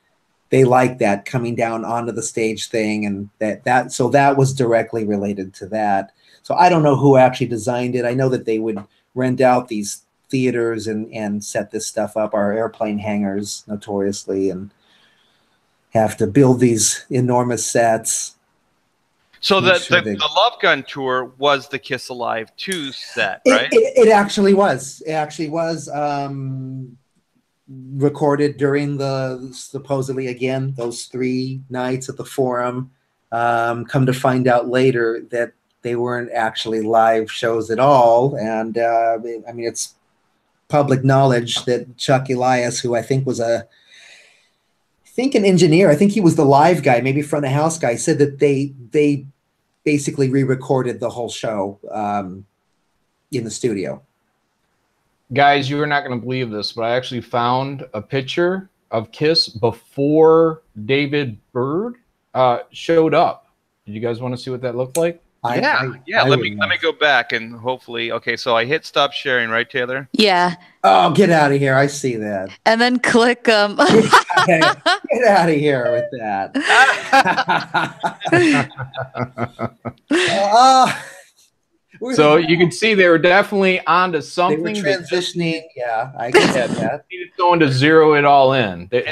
that coming down onto the stage thing, and so that was directly related to that. So I don't know who actually designed it. I know that they would rent out these theaters and set this stuff up, our airplane hangars notoriously, and have to build these enormous sets. So the Love Gun tour was the Kiss Alive 2 set, right? It actually was. It actually was recorded during supposedly, again, those 3 nights at the Forum. Come to find out later that they weren't actually live shows at all. And I mean, it's public knowledge that Chuck Elias, who I think was an engineer, I think he was the live guy, maybe front of house guy, said that they basically re-recorded the whole show in the studio. Guys, you are not going to believe this, but I actually found a picture of Kiss before David Byrd showed up. Did you guys want to see what that looked like? Let me go back and hopefully. Okay, so I hit stop sharing, right, Taylor? Yeah. Oh, get out of here! I see that. And then click. Get out of here with that. So you can see they were definitely onto something. They were transitioning. Yeah, I get that. They needed someone to zero it all in. They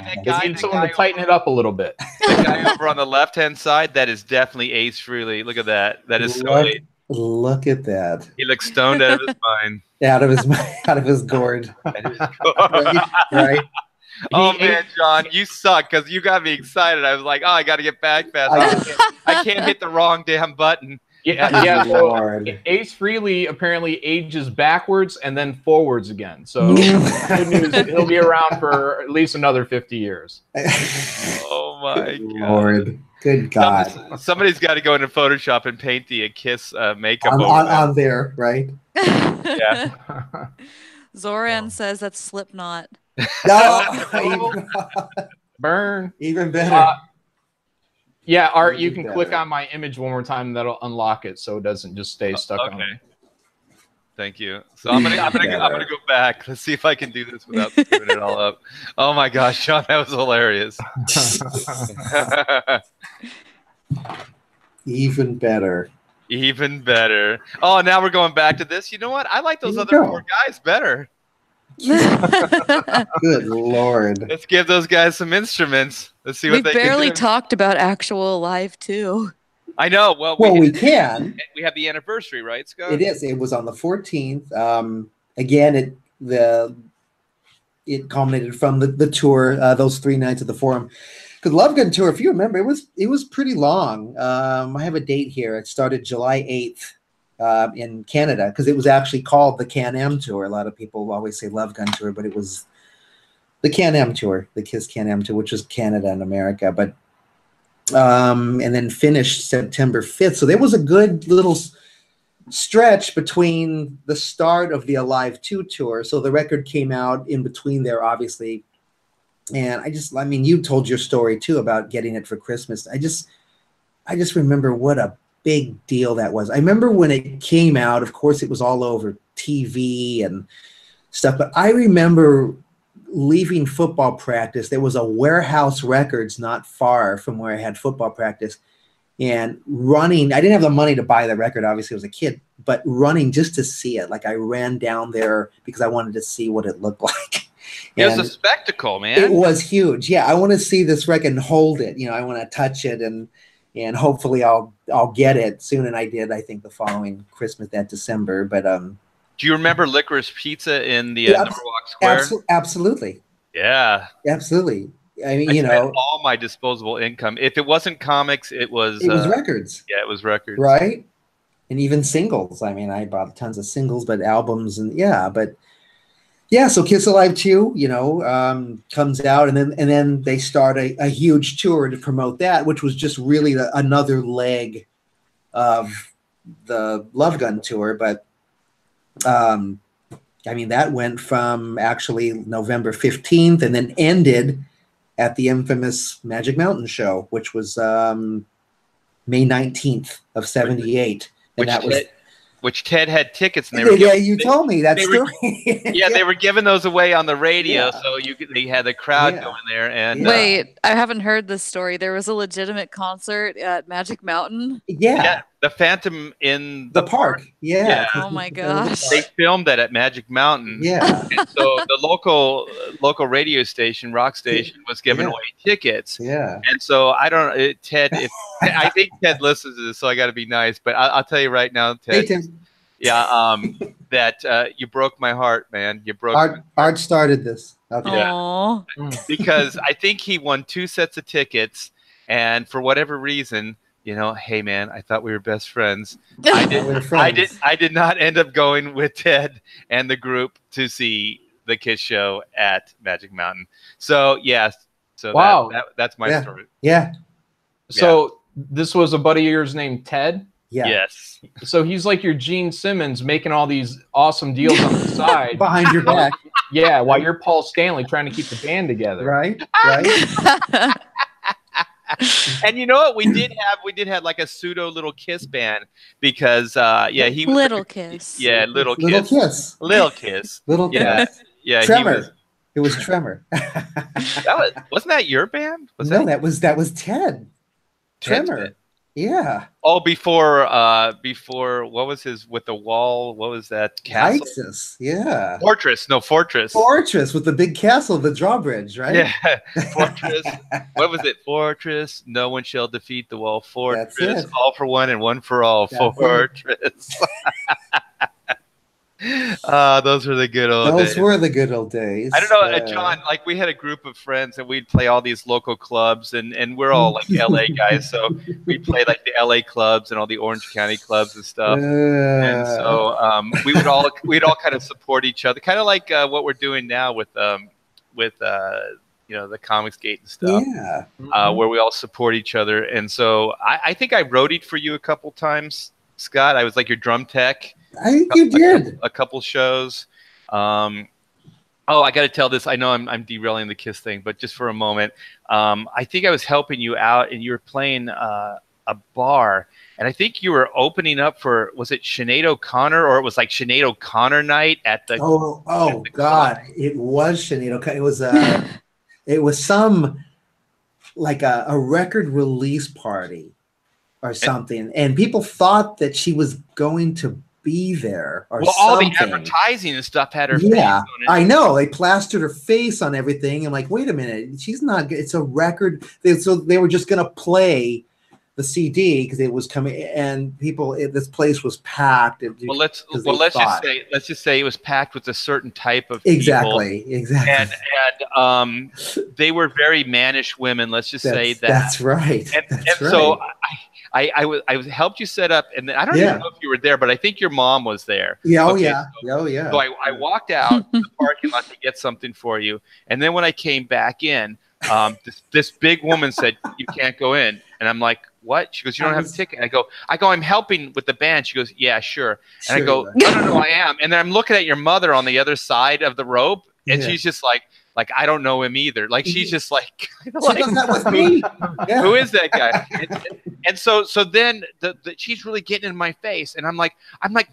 needed someone to tighten it up a little bit. The guy over on the left-hand side, that is definitely Ace Frehley. Look at that. That is so Ace. Look at that. He looks stoned out of his mind. Out of his gourd. Right? Oh man, John, you suck because you got me excited. I was like, oh, I got to get back fast. I can't hit the wrong damn button. Yeah. So Ace Frehley apparently ages backwards and then forwards again. So good news, he'll be around for at least another 50 years. Oh my Lord. Good God. Somebody's got to go into Photoshop and paint the Kiss makeup on there, right? Yeah. Zoran says that's Slipknot. No. Burn. Even better. Yeah, Art, you can click on my image one more time, and that'll unlock it so it doesn't just stay stuck on me. Thank you. So I'm gonna go back. Let's see if I can do this without screwing it all up. Oh my gosh, Sean, that was hilarious. Even better. Even better. Oh, now we're going back to this. You know what? I like those other 4 guys better. Good Lord. Let's give those guys some instruments. Let's see what they can do. We barely talked about actual live too. I know. Well, we can. We have the anniversary, right, Scott? It is. It was on the 14th. Again, it culminated from the tour, those 3 nights at the Forum. Because Love Gun tour, if you remember, it was pretty long. I have a date here. It started July 8th in Canada, because it was actually called the Can-Am tour. A lot of people always say Love Gun tour, but it was the Can-Am tour, the Kiss Can-Am tour, which was Canada and America. But and then finished September 5th. So there was a good little stretch between the start of the Alive 2 tour. So the record came out in between there, obviously. And I mean, you told your story too about getting it for Christmas. I just remember what a big deal that was. I remember when it came out, of course, it was all over TV and stuff. But I remember leaving football practice. There was a Warehouse Records not far from where I had football practice, and running. I didn't have the money to buy the record, obviously, I was a kid, but running just to see it. Like I ran down there because I wanted to see what it looked like. It was a spectacle, man. It was huge. Yeah, I want to see this record and hold it. You know, I want to touch it, and hopefully I'll get it soon. And I did. I think the following Christmas, that December. But do you remember Licorice Pizza in the Norwalk Square? Absolutely. Yeah. Absolutely. I mean, I you spent know, all my disposable income. If it wasn't comics, it was records, Yeah, it was records. right? And even singles. I mean, I bought tons of singles, but albums and so Kiss Alive 2, you know, comes out, and then they start a huge tour to promote that, which was just really another leg of the Love Gun tour. But I mean, that went from actually November 15th and then ended at the infamous Magic Mountain show, which was May 19th of 78. And that was which Ted had tickets, and you told me that story. They were giving those away on the radio, so they had the crowd going there. And wait, I haven't heard this story. There was a legitimate concert at Magic Mountain. Yeah, the Phantom in the park. Yeah. Oh my gosh. They filmed that at Magic Mountain. Yeah. And so the local radio station, rock station, was giving away tickets. Yeah. And so Ted. I think Ted listens to this, so I got to be nice. But I'll tell you right now, Ted. Hey, Tim. Yeah. That you broke my heart, man. You broke. Art started this. Okay. Yeah. Because I think he won 2 sets of tickets, and for whatever reason, you know, hey man, I thought we were best friends. I did not end up going with Ted and the group to see the Kiss show at Magic Mountain. So yes, wow, that's my story. Yeah. So this was a buddy of yours named Ted. Yeah. Yes. So he's like your Gene Simmons, making all these awesome deals on the side behind your back. Yeah, while you're Paul Stanley trying to keep the band together. Right. And you know what? We did have like a pseudo little Kiss band because he was Little Kiss. Yeah, Little Kiss. Little Kiss. Yeah. Tremor. It was Tremor. Wasn't that your band? That was Ted. Tremor. Yeah. Oh, before what was his with the wall? What was that castle? Isis. Yeah. Fortress with the big castle, the drawbridge, right? Yeah. Fortress. What was it? Fortress. No one shall defeat the wall. Fortress. All for one and one for all. Fortress. Those were the good old days. Those were the good old days. I don't know, John, like we had a group of friends and we'd play all these local clubs and we're all like LA guys. So we'd play like the LA clubs and all the Orange County clubs and stuff. And so we'd all kind of support each other, kind of like what we're doing now with you know, the Comics Gate and stuff. Yeah. Where we all support each other. And so I think I roadied for you a couple times, Scott. I was like your drum tech. I think you did a couple shows. I got to tell this. I know I'm derailing the Kiss thing, but just for a moment, I think I was helping you out, and you were playing a bar, and I think you were opening up for, was it Sinead O'Connor, or it was like Sinead O'Connor night at the? Oh God! It was Sinead O'Connor. It was some like a record release party or something, and people thought that she was going to be there or something. All the advertising and stuff had her face on it. I know. They plastered her face on everything. I'm like, wait a minute, she's not. It's a record. So they were just gonna play the CD because it was coming, and people. This place was packed. Let's just say it was packed with a certain type of exactly. And they were very mannish women. Let's just say that. That's right. So I helped you set up, and I don't even know if you were there, but I think your mom was there. Yeah. So I walked out to the parking lot to get something for you, and then when I came back in, this big woman said, "You can't go in," and I'm like, "What?" She goes, "You don't have a ticket." I go, "I'm helping with the band." She goes, "Yeah, sure." And I go, "No, I am." And then I'm looking at your mother on the other side of the rope, and she's just like I don't know him either. Like she's just like, that was me. Yeah. Who is that guy? And so then she's really getting in my face, and I'm like,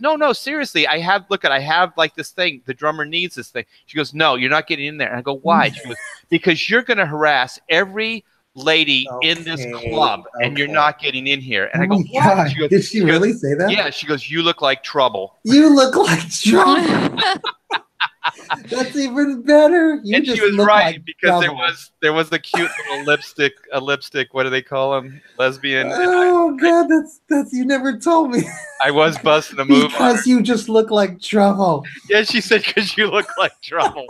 no, seriously, I have like this thing. The drummer needs this thing. She goes, "No, you're not getting in there." And I go, "Why?" She goes, "Because you're going to harass every lady in this club, and you're not getting in here." And I go, "What?" She goes, did she really say that? Yeah. She goes, "You look like trouble." You look like trouble. That's even better. You and just she was look right like because double. there was the cute little lipstick. What do they call them? Lesbian. Oh God, that's you never told me. I was busting a move on her. Because you just look like trouble. Yeah, she said because you look like trouble.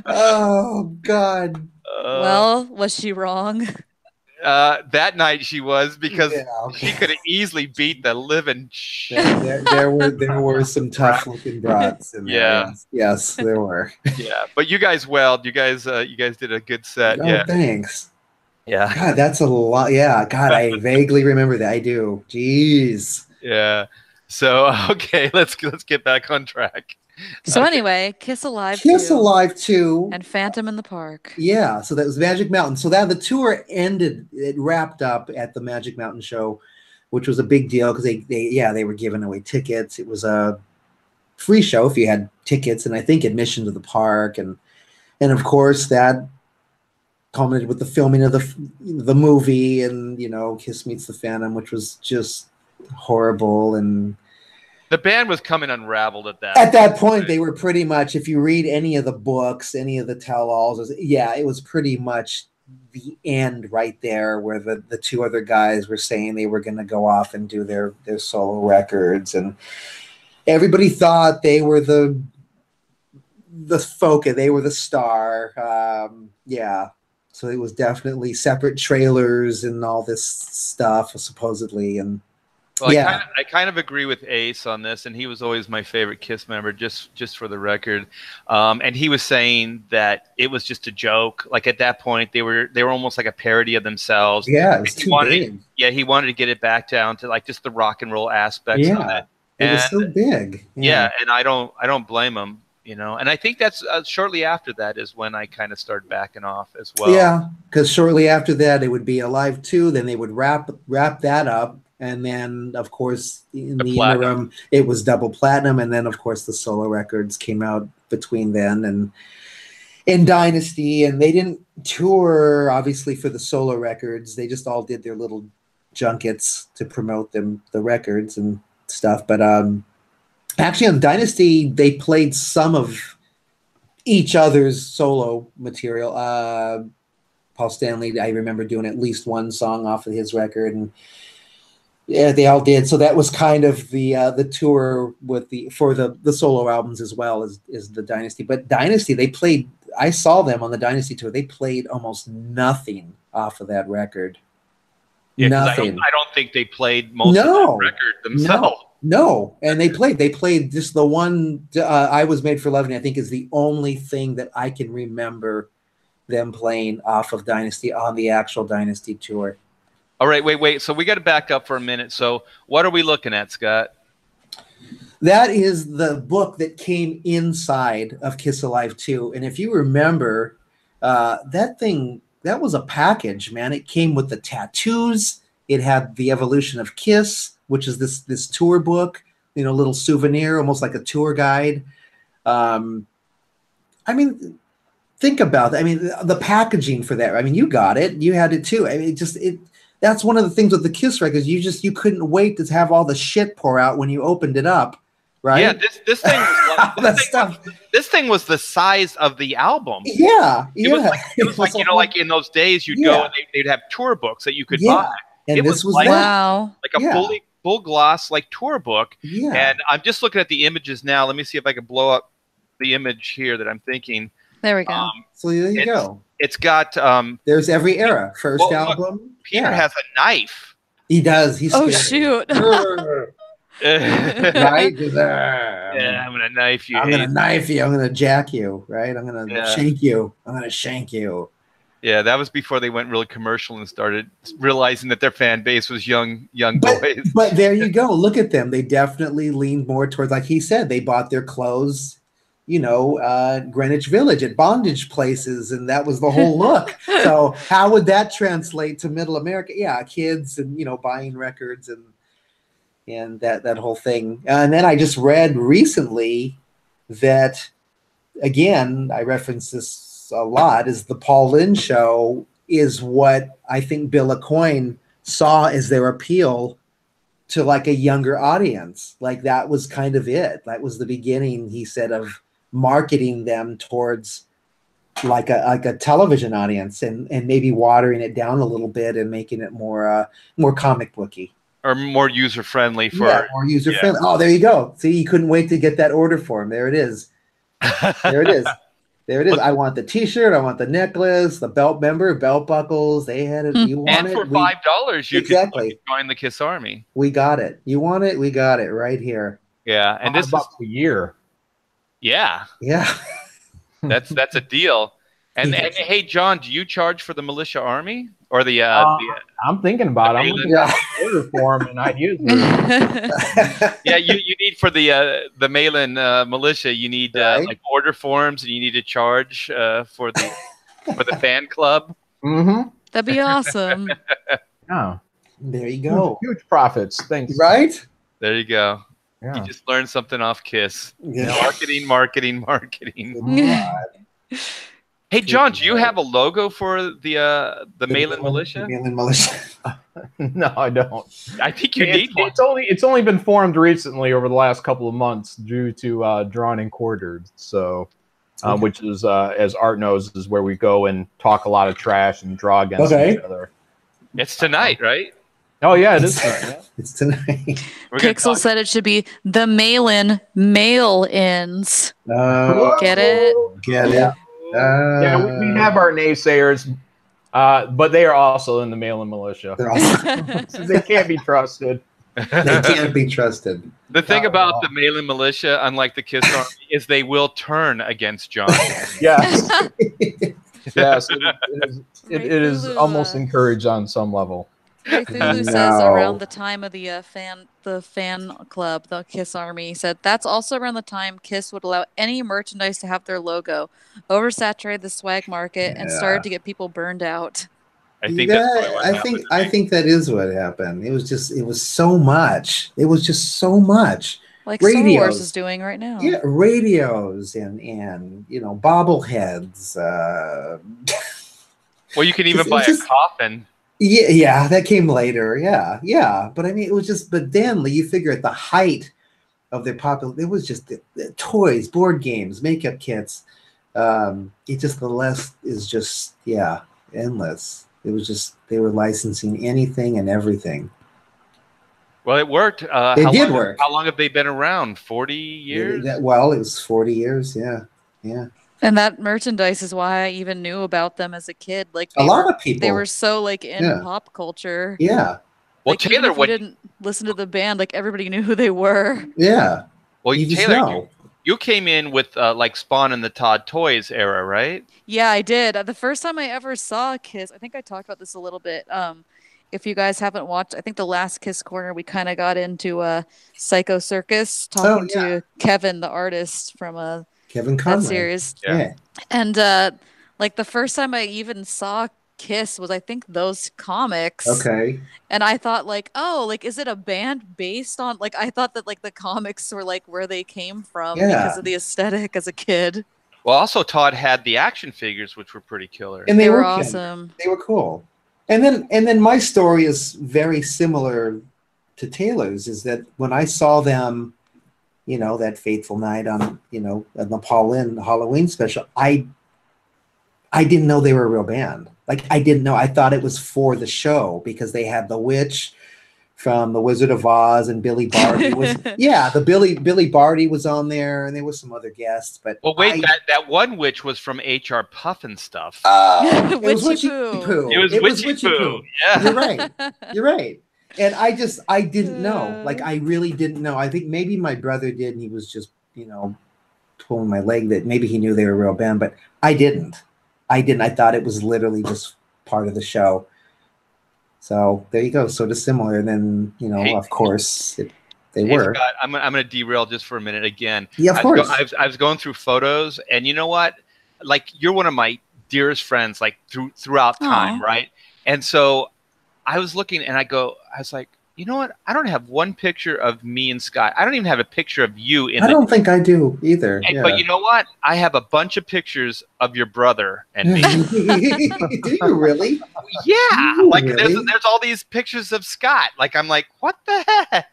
Oh God. Well, was she wrong? That night she was, because Yeah, okay. she could have easily beat the living shit. There were some tough looking broads in there. Yeah. Yes, there were. Yeah, but you guys welled. You guys did a good set. Oh, Yeah. thanks. Yeah. God, that's a lot. Yeah, God, I vaguely remember that. I do. Jeez. Yeah. So okay, let's get back on track. So anyway, Kiss Alive Kiss 2 Alive 2 and Phantom in the Park. Yeah, so that was Magic Mountain. So that the tour ended, it wrapped up at the Magic Mountain show, which was a big deal because they were giving away tickets. It was a free show if you had tickets, and I think admission to the park, and of course that culminated with the filming of the movie, and Kiss Meets the Phantom, which was just horrible. And The band was coming unraveled at that. at that point, they were pretty much, if you read any of the books, any of the tell-alls, it was pretty much the end right there, where the two other guys were saying they were going to go off and do their solo records, and everybody thought they were the focus, they were the star. So it was definitely separate trailers and all this stuff, supposedly, and well, yeah. I kind of agree with Ace on this, and he was always my favorite Kiss member, just for the record. And he was saying that it was just a joke. Like at that point, they were almost like a parody of themselves. Yeah, it was too big. He wanted to get it back down to like just the rock and roll aspects of it. It was so big. Yeah, and I don't blame him. And I think that's shortly after that is when I kind of started backing off as well. Yeah, because shortly after that, it would be Alive 2. Then they would wrap that up. And then, of course, in the interim, it was double platinum. And then, of course, the solo records came out between then and in Dynasty. And they didn't tour, obviously, for the solo records. They just all did their little junkets to promote the records and stuff. But actually, on Dynasty, they played some of each other's solo material. Paul Stanley, I remember doing at least one song off of his record, and yeah, they all did. So that was kind of the tour for the solo albums as well as the Dynasty. But Dynasty, they played. I saw them on the Dynasty tour. They played almost nothing off of that record. Yeah, nothing. I don't think they played most of the record themselves. No, and they played just the one. I Was Made for Loving, I think, is the only thing that I can remember them playing off of Dynasty on the actual Dynasty tour. All right, wait. So we got to back up for a minute. So what are we looking at, Scott? That is the book that came inside of Kiss Alive 2. And if you remember, that was a package, man. It came with the tattoos. It had the evolution of Kiss, which is this tour book, little souvenir, almost like a tour guide. I mean, think about that. I mean, the packaging for that. I mean, you got it. You had it too. I mean, that's one of the things with the Kiss records. You couldn't wait to have all the shit pour out when you opened it up, right? Yeah, this thing was this thing was the size of the album. Yeah, it was like like in those days you'd go and they'd have tour books that you could buy. And this was like, wow, like a full gloss like tour book. Yeah. And I'm just looking at the images now. Let me see if I can blow up the image here that I'm thinking. There we go. So there you go. It's got there's every era. First album. Look, Peter has a knife. He does. He's scary. Shoot. Right? Yeah, I'm gonna knife you. I'm gonna knife you. I'm gonna jack you. Right? I'm gonna shank you. I'm gonna shank you. Yeah, that was before they went really commercial and started realizing that their fan base was young boys. But there you go. Look at them. They definitely leaned more towards, like he said, they bought their clothes, Greenwich Village at bondage places, and that was the whole look. So how would that translate to Middle America? Yeah, kids and buying records and that whole thing. And then I just read recently that, again, I reference this a lot, is the Paul Lynde show is what I think Bill Aucoin saw as their appeal to like a younger audience. Like that was kind of it. That was the beginning, he said, of marketing them towards like a television audience, and maybe watering it down a little bit and making it more comic booky. Or more user friendly for more user friendly. Oh, there you go. See, you couldn't wait to get that order form. There it is. There it is. There it is. I want the T-shirt. I want the necklace, the belt buckles. They had it. You want and it? for $5, you could join the Kiss Army. We got it. You want it? We got it right here. Yeah, and this is a year. Yeah, yeah. that's a deal. And hey, John, do you charge for the militia army or the? I'm thinking about it. I'm looking at the order form, and I'd use it. Yeah, you need for the Malin militia. You need like order forms, and you need to charge for the fan club. Mm-hmm. That'd be awesome. Yeah. There you go. Huge profits. Thanks. Right? There you go. Yeah. You just learned something off Kiss. Yeah. Marketing. Hey, John, do you have a logo for the Malin militia? Malin militia. No, I don't. I think you need one. It's only been formed recently over the last couple of months due to drawn and quartered. So, which is as Art knows, is where we go and talk a lot of trash and draw against each other. It's tonight, right? Oh yeah, it is tonight. It's tonight. Pixel said it should be the Malin mail-ins. Get it? Get it. Yeah, we have our naysayers, but they are also in the Malin militia. So they can't be trusted. They can't be trusted. The thing about the Malin militia, unlike the Kiss Army, is they will turn against John. Yes. Yes, it is almost encouraged on some level. Ray Thulu says around the time of the fan club, the Kiss Army, said that's also around the time Kiss would allow any merchandise to have their logo, oversaturate the swag market, and started to get people burned out. I think I think that is what happened. It was so much. It was just so much. Like Star Wars is doing right now. Yeah, radios and bobbleheads. Well, you can even buy a coffin. Yeah, that came later. Yeah. But I mean, it was just. But then you figure at the height of their popular, it was just the toys, board games, makeup kits. It just the list is just endless. It was just they were licensing anything and everything. Well, it worked. It did work. How long have they been around? 40 years? It was 40 years. Yeah. And that merchandise is why I even knew about them as a kid. Like a lot of people, they were so like in pop culture. Yeah. Well, like, Taylor, if you didn't listen to the band, like everybody knew who they were. Yeah. Well, you Taylor, just know. You came in with like Spawn and the Todd Toys era, right? Yeah, I did. The first time I ever saw Kiss, I think I talked about this a little bit. If you guys haven't watched, I think the last Kiss Corner, we kind of got into Psycho Circus, talking to Kevin, the artist from Kevin Conroy. That series. Yeah. And like the first time I even saw Kiss was, I think, those comics. Okay. And I thought like, oh, like, is it a band based on, like, I thought that like the comics were like where they came from because of the aesthetic as a kid. Well, also Todd had the action figures, which were pretty killer. And they were awesome. They were cool. And then my story is very similar to Taylor's, is that when I saw them, that fateful night on, at the Halloween special, I didn't know they were a real band. Like, I didn't know. I thought it was for the show because they had the witch from The Wizard of Oz, and Billy Barty was Billy Barty was on there, and there was some other guests. But that one witch was from HR Puffin stuff. It was Witchy Poo. It was Witchy Poo. Yeah, you're right. And I didn't know. Like, I really didn't know. I think maybe my brother did, and he was just pulling my leg that maybe he knew they were a real band, but I didn't. I thought it was literally just part of the show. So there you go. So dissimilar. And then, of course, they were. Scott, I'm going to derail just for a minute again. Yeah, of course. I was going through photos, and you know what? Like, you're one of my dearest friends, like, throughout time, right? And so I was looking, and I was like, you know what? I don't have one picture of me and Scott. I don't even have a picture of you. I don't think I do either. But you know what? I have a bunch of pictures of your brother and me. Do you really? Yeah. Like, really? There's all these pictures of Scott. Like, I'm like, what the heck?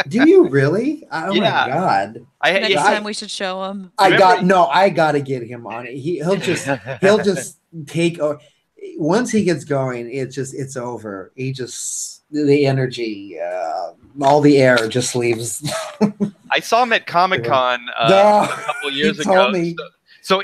Do you really? Oh Yeah. my god! Next time we should show him. I gotta get him on it. He'll just take. Once he gets going, it's over. The energy, all the air just leaves. I saw him at Comic-Con a couple years ago. So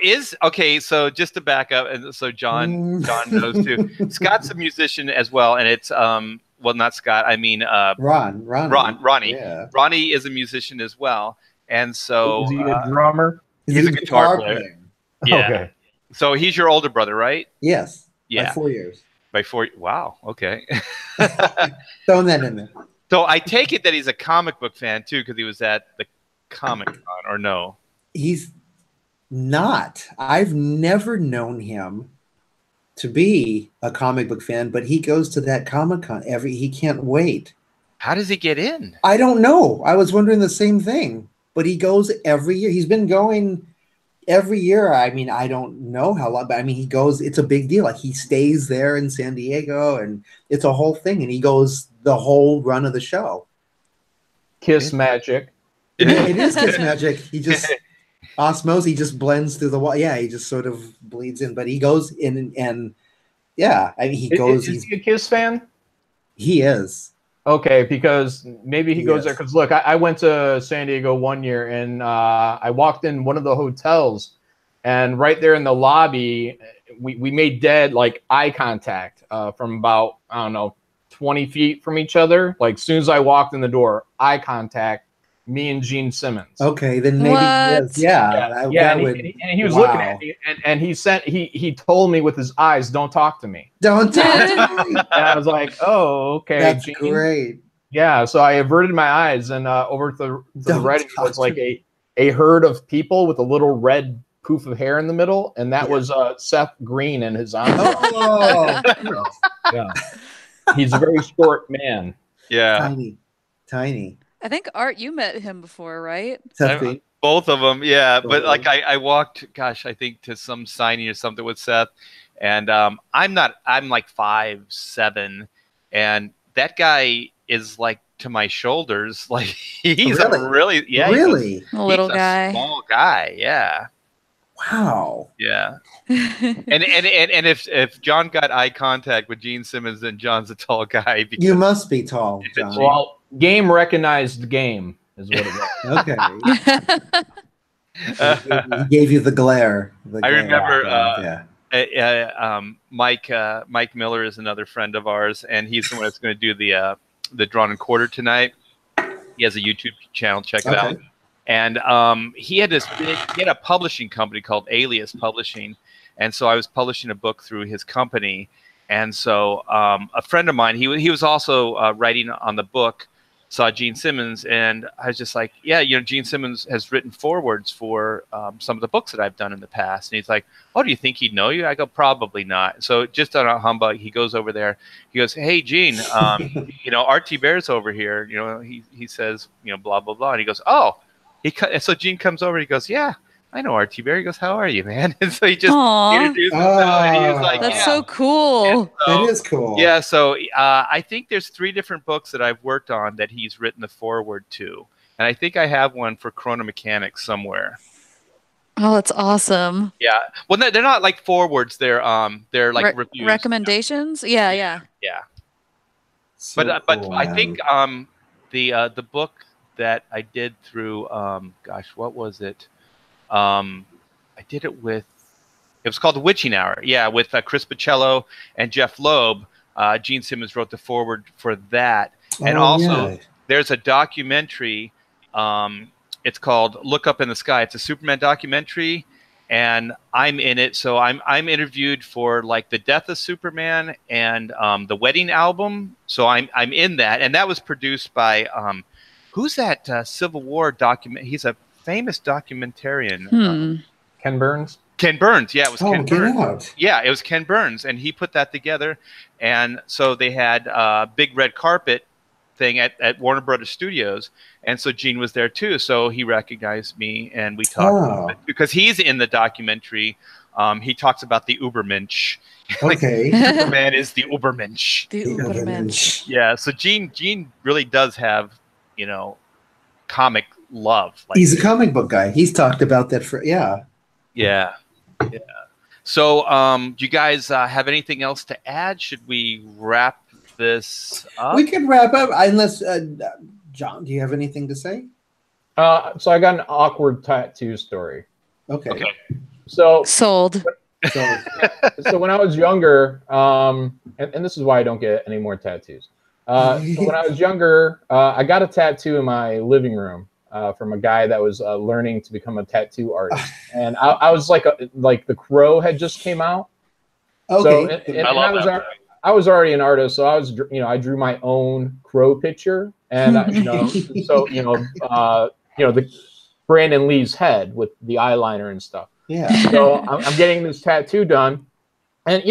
just to back up, and so John knows too. Scott's a musician as well, and it's well, not Scott. I mean Ronnie. Yeah. Ronnie is a musician as well, and so is he a drummer? He's a guitar player. Yeah. Okay. So he's your older brother, right? Yes. Yeah. By 4 years. By 4. Wow. Okay. Throwing that in there. So I take it that he's a comic book fan too, because he was at the Comic-Con, or no? He's not. I've never known him to be a comic book fan, but he goes to that Comic-Con he can't wait. How does he get in? I don't know. I was wondering the same thing, but he goes every year. He's been going every year. I mean, I don't know how long, but I mean, he goes, it's a big deal. Like he stays there in San Diego and it's a whole thing. And he goes the whole run of the show. Kiss magic. It is kiss magic. He just osmosis, he just blends through the wall. Yeah, he just sort of bleeds in, but he goes in and yeah, I mean, he goes. Is he a Kiss fan? He is. Okay, because maybe he goes there. Because look, I went to San Diego one year, and I walked in one of the hotels, and right there in the lobby, we made dead like eye contact from about 20 feet from each other. Like as soon as I walked in the door, eye contact. Me and Gene Simmons. Okay, then maybe yes. Yeah. And he was looking at me, and he told me with his eyes, "Don't talk to me. Don't talk to me." And I was like, "Oh, okay, that's Gene." Great. Yeah, so I averted my eyes, and over to the right was like a herd of people with a little red poof of hair in the middle, and that was Seth Green and his entourage. Oh, yeah, he's a very short man. Yeah, tiny. I think Art, you met him before, right? Both of them, yeah. But like I walked, I think to some signing or something with Seth, and I'm like 5'7", and that guy is like to my shoulders. Like he's a really a little guy, small guy, yeah. Wow. Yeah. and if John got eye contact with Gene Simmons, then John's a tall guy. You must be tall, John. Well, game recognized game is what it was. Okay. He gave you the glare. I remember Mike Miller is another friend of ours, and he's the one that's going to do the Drawn and Quarter tonight. He has a YouTube channel. Check it out. And he had a publishing company called Alias Publishing. And so I was publishing a book through his company. And so a friend of mine, he was also writing on the book, saw Gene Simmons. And I was just like, yeah, Gene Simmons has written forewords for some of the books that I've done in the past. And he's like, oh, do you think he'd know you? I go, probably not. So just on a humbug, he goes over there. He goes, hey, Gene, Art Thibert's over here. He says, blah, blah, blah. And he goes, oh. So Gene comes over. He goes, "Yeah, I know Art Thibert." He goes, "How are you, man?" And so he just introduced himself, and he was like, "That's so cool." That is cool. Yeah. So I think there's 3 different books that I've worked on that he's written the foreword to, and I think I have one for Chrono Mechanics somewhere. Oh, that's awesome. Yeah. Well, they're not like forewords. They're like reviews. Recommendations. Yeah. So but I think the book that I did through what was it? I did it with, it was called The Witching Hour. Yeah, with Chris Pacello and Jeff Loeb. Gene Simmons wrote the foreword for that. And also there's a documentary, it's called Look Up in the Sky. It's a Superman documentary, and I'm in it. So I'm interviewed for like the death of Superman and the wedding album. So I'm in that, and that was produced by who's that Civil War document? He's a famous documentarian. Ken Burns? Ken Burns. Yeah, it was Ken Burns. Out. Yeah, it was Ken Burns, and he put that together. And so they had a big red carpet thing at Warner Brothers Studios, and so Gene was there too. So he recognized me, and we talked because he's in the documentary. He talks about the Ubermensch. Okay. Superman is the Ubermensch. The Ubermensch. Yeah, so Gene really does have, comic love. Like, he's a comic book guy. He's talked about that for yeah. So, do you guys have anything else to add? Should we wrap this up? We can wrap up unless John, do you have anything to say? So I got an awkward tattoo story. Okay. So sold. So when I was younger, and this is why I don't get any more tattoos. So when I was younger, I got a tattoo in my living room from a guy that was learning to become a tattoo artist, and I was like The Crow had just came out. Okay. So I was already an artist, so I was I drew my own Crow picture, and the Brandon Lee's head with the eyeliner and stuff. Yeah. So I'm getting this tattoo done, and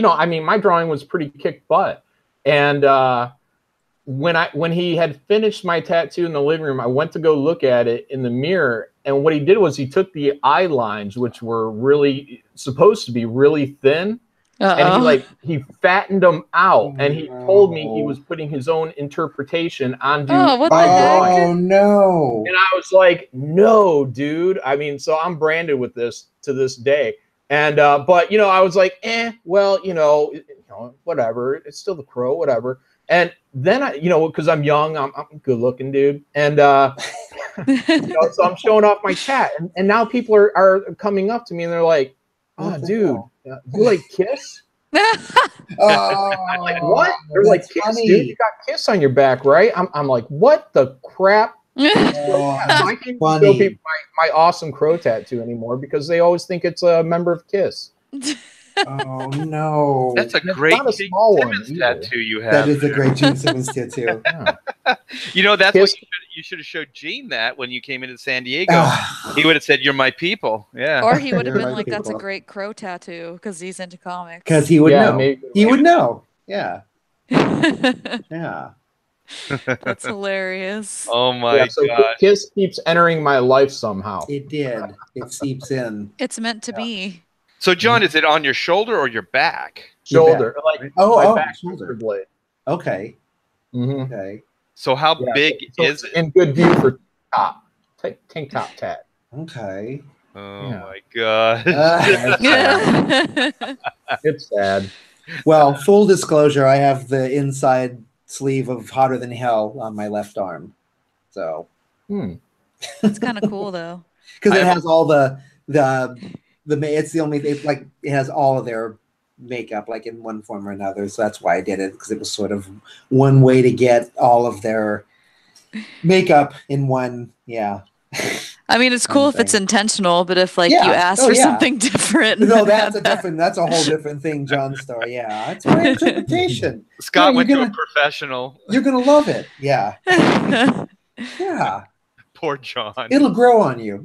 my drawing was pretty kick butt. And when he had finished my tattoo in the living room, I went to go look at it in the mirror, and what he did was he took the eye lines, which were really supposed to be really thin, and he fattened them out, and he told me he was putting his own interpretation onto what my the drawing. heck? Oh no! And I was like, no, dude. So I'm branded with this to this day. And but I was like, whatever. It's still The Crow, whatever. And then because I'm young, I'm a good looking dude, and so I'm showing off my tat, and now people are coming up to me and they're like, "Oh, dude, you like Kiss?" I'm like, what? They're like, Kiss, funny. Dude, you got Kiss on your back, right? I'm like, what the crap? I can't show people my awesome Crow tattoo anymore because they always think it's a member of Kiss. Oh no! That's a great small Simmons tattoo you have. That is a great Gene Simmons tattoo. That's what you should have showed Gene that when you came into San Diego. He would have said, "You're my people." Yeah. Or he would have been like, "That's a great Crow tattoo," because he's into comics. Because he would know. Maybe. He would know. Yeah. Yeah. That's hilarious. Oh my gosh. Kiss keeps entering my life somehow. It did. It seeps in. It's meant to be. So, John, is it on your shoulder or your back? Shoulder. Like my back shoulder blade. Okay. Mm-hmm. Okay. So how big is it? In good view for tank top tat. Okay. Oh my god. It's sad. Well, full disclosure, I have the inside sleeve of Hotter Than Hell on my left arm. So it's kind of cool though. Because it has all it has all of their makeup like in one form or another, so that's why I did it, because it was sort of one way to get all of their makeup in one. I mean, it's cool if it's intentional, but if you ask for something different, that's a whole different thing. John's story, it's my interpretation. Scott went to a professional. You're gonna love it. Yeah. Poor John. It'll grow on you.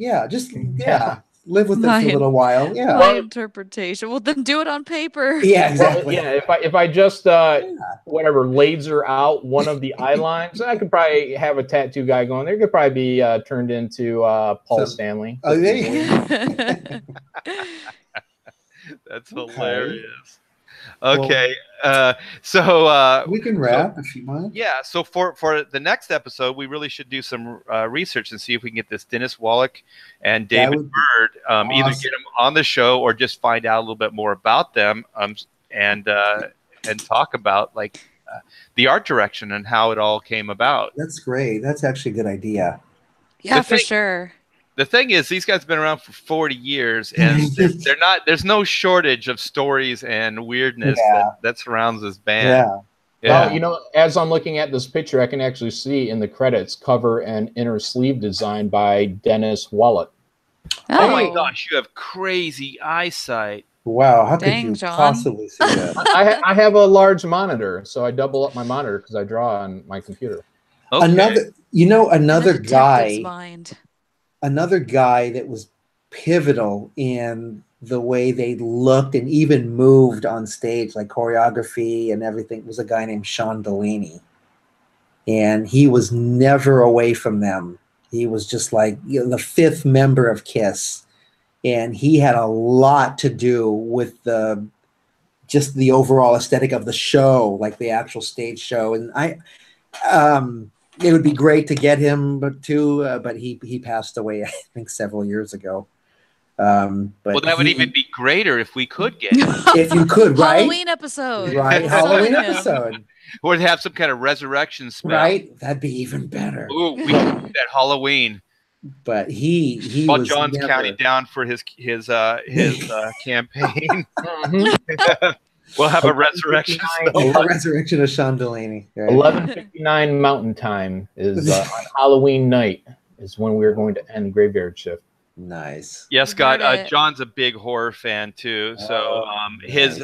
Live with it for a little while. My interpretation. Well, then do it on paper. Yeah, exactly. If I just laser out one of the eye lines, I could probably have a tattoo guy going there. Could probably be turned into Paul Stanley. Oh, there you go. That's hilarious. Okay, so we can wrap if you mind. Yeah, so for the next episode, we really should do some research and see if we can get this Dennis Wallach and David Bird, awesome. Either get them on the show or just find out a little bit more about them, and talk about the art direction and how it all came about. That's great. That's actually a good idea. Yeah, for sure. The thing is, these guys have been around for 40 years, and there's no shortage of stories and weirdness that surrounds this band. Yeah. Well, as I'm looking at this picture, I can actually see in the credits cover and inner sleeve design by Dennis Wallach. Oh my gosh, you have crazy eyesight. Wow, how could you possibly see that? I have a large monitor, so I double up my monitor because I draw on my computer. Okay. Another guy that was pivotal in the way they looked and even moved on stage, like choreography and everything, was a guy named Sean Delaney. And he was never away from them. He was just like the fifth member of Kiss. And he had a lot to do with the overall aesthetic of the show, like the actual stage show. And it would be great to get him, but he passed away, I think, several years ago. But well, that would even be greater if we could get him. If you could, right? Halloween episode, right? Halloween episode, or have some kind of resurrection spell, right? That'd be even better. Ooh, we can do that Halloween. But he while was John's counting down for his campaign. We'll have a resurrection spell. A resurrection of Sean Delaney. Right? 11:59 Mountain Time is on Halloween night is when we're going to end Graveyard Shift. Nice. Yes, Scott. John's a big horror fan too. So his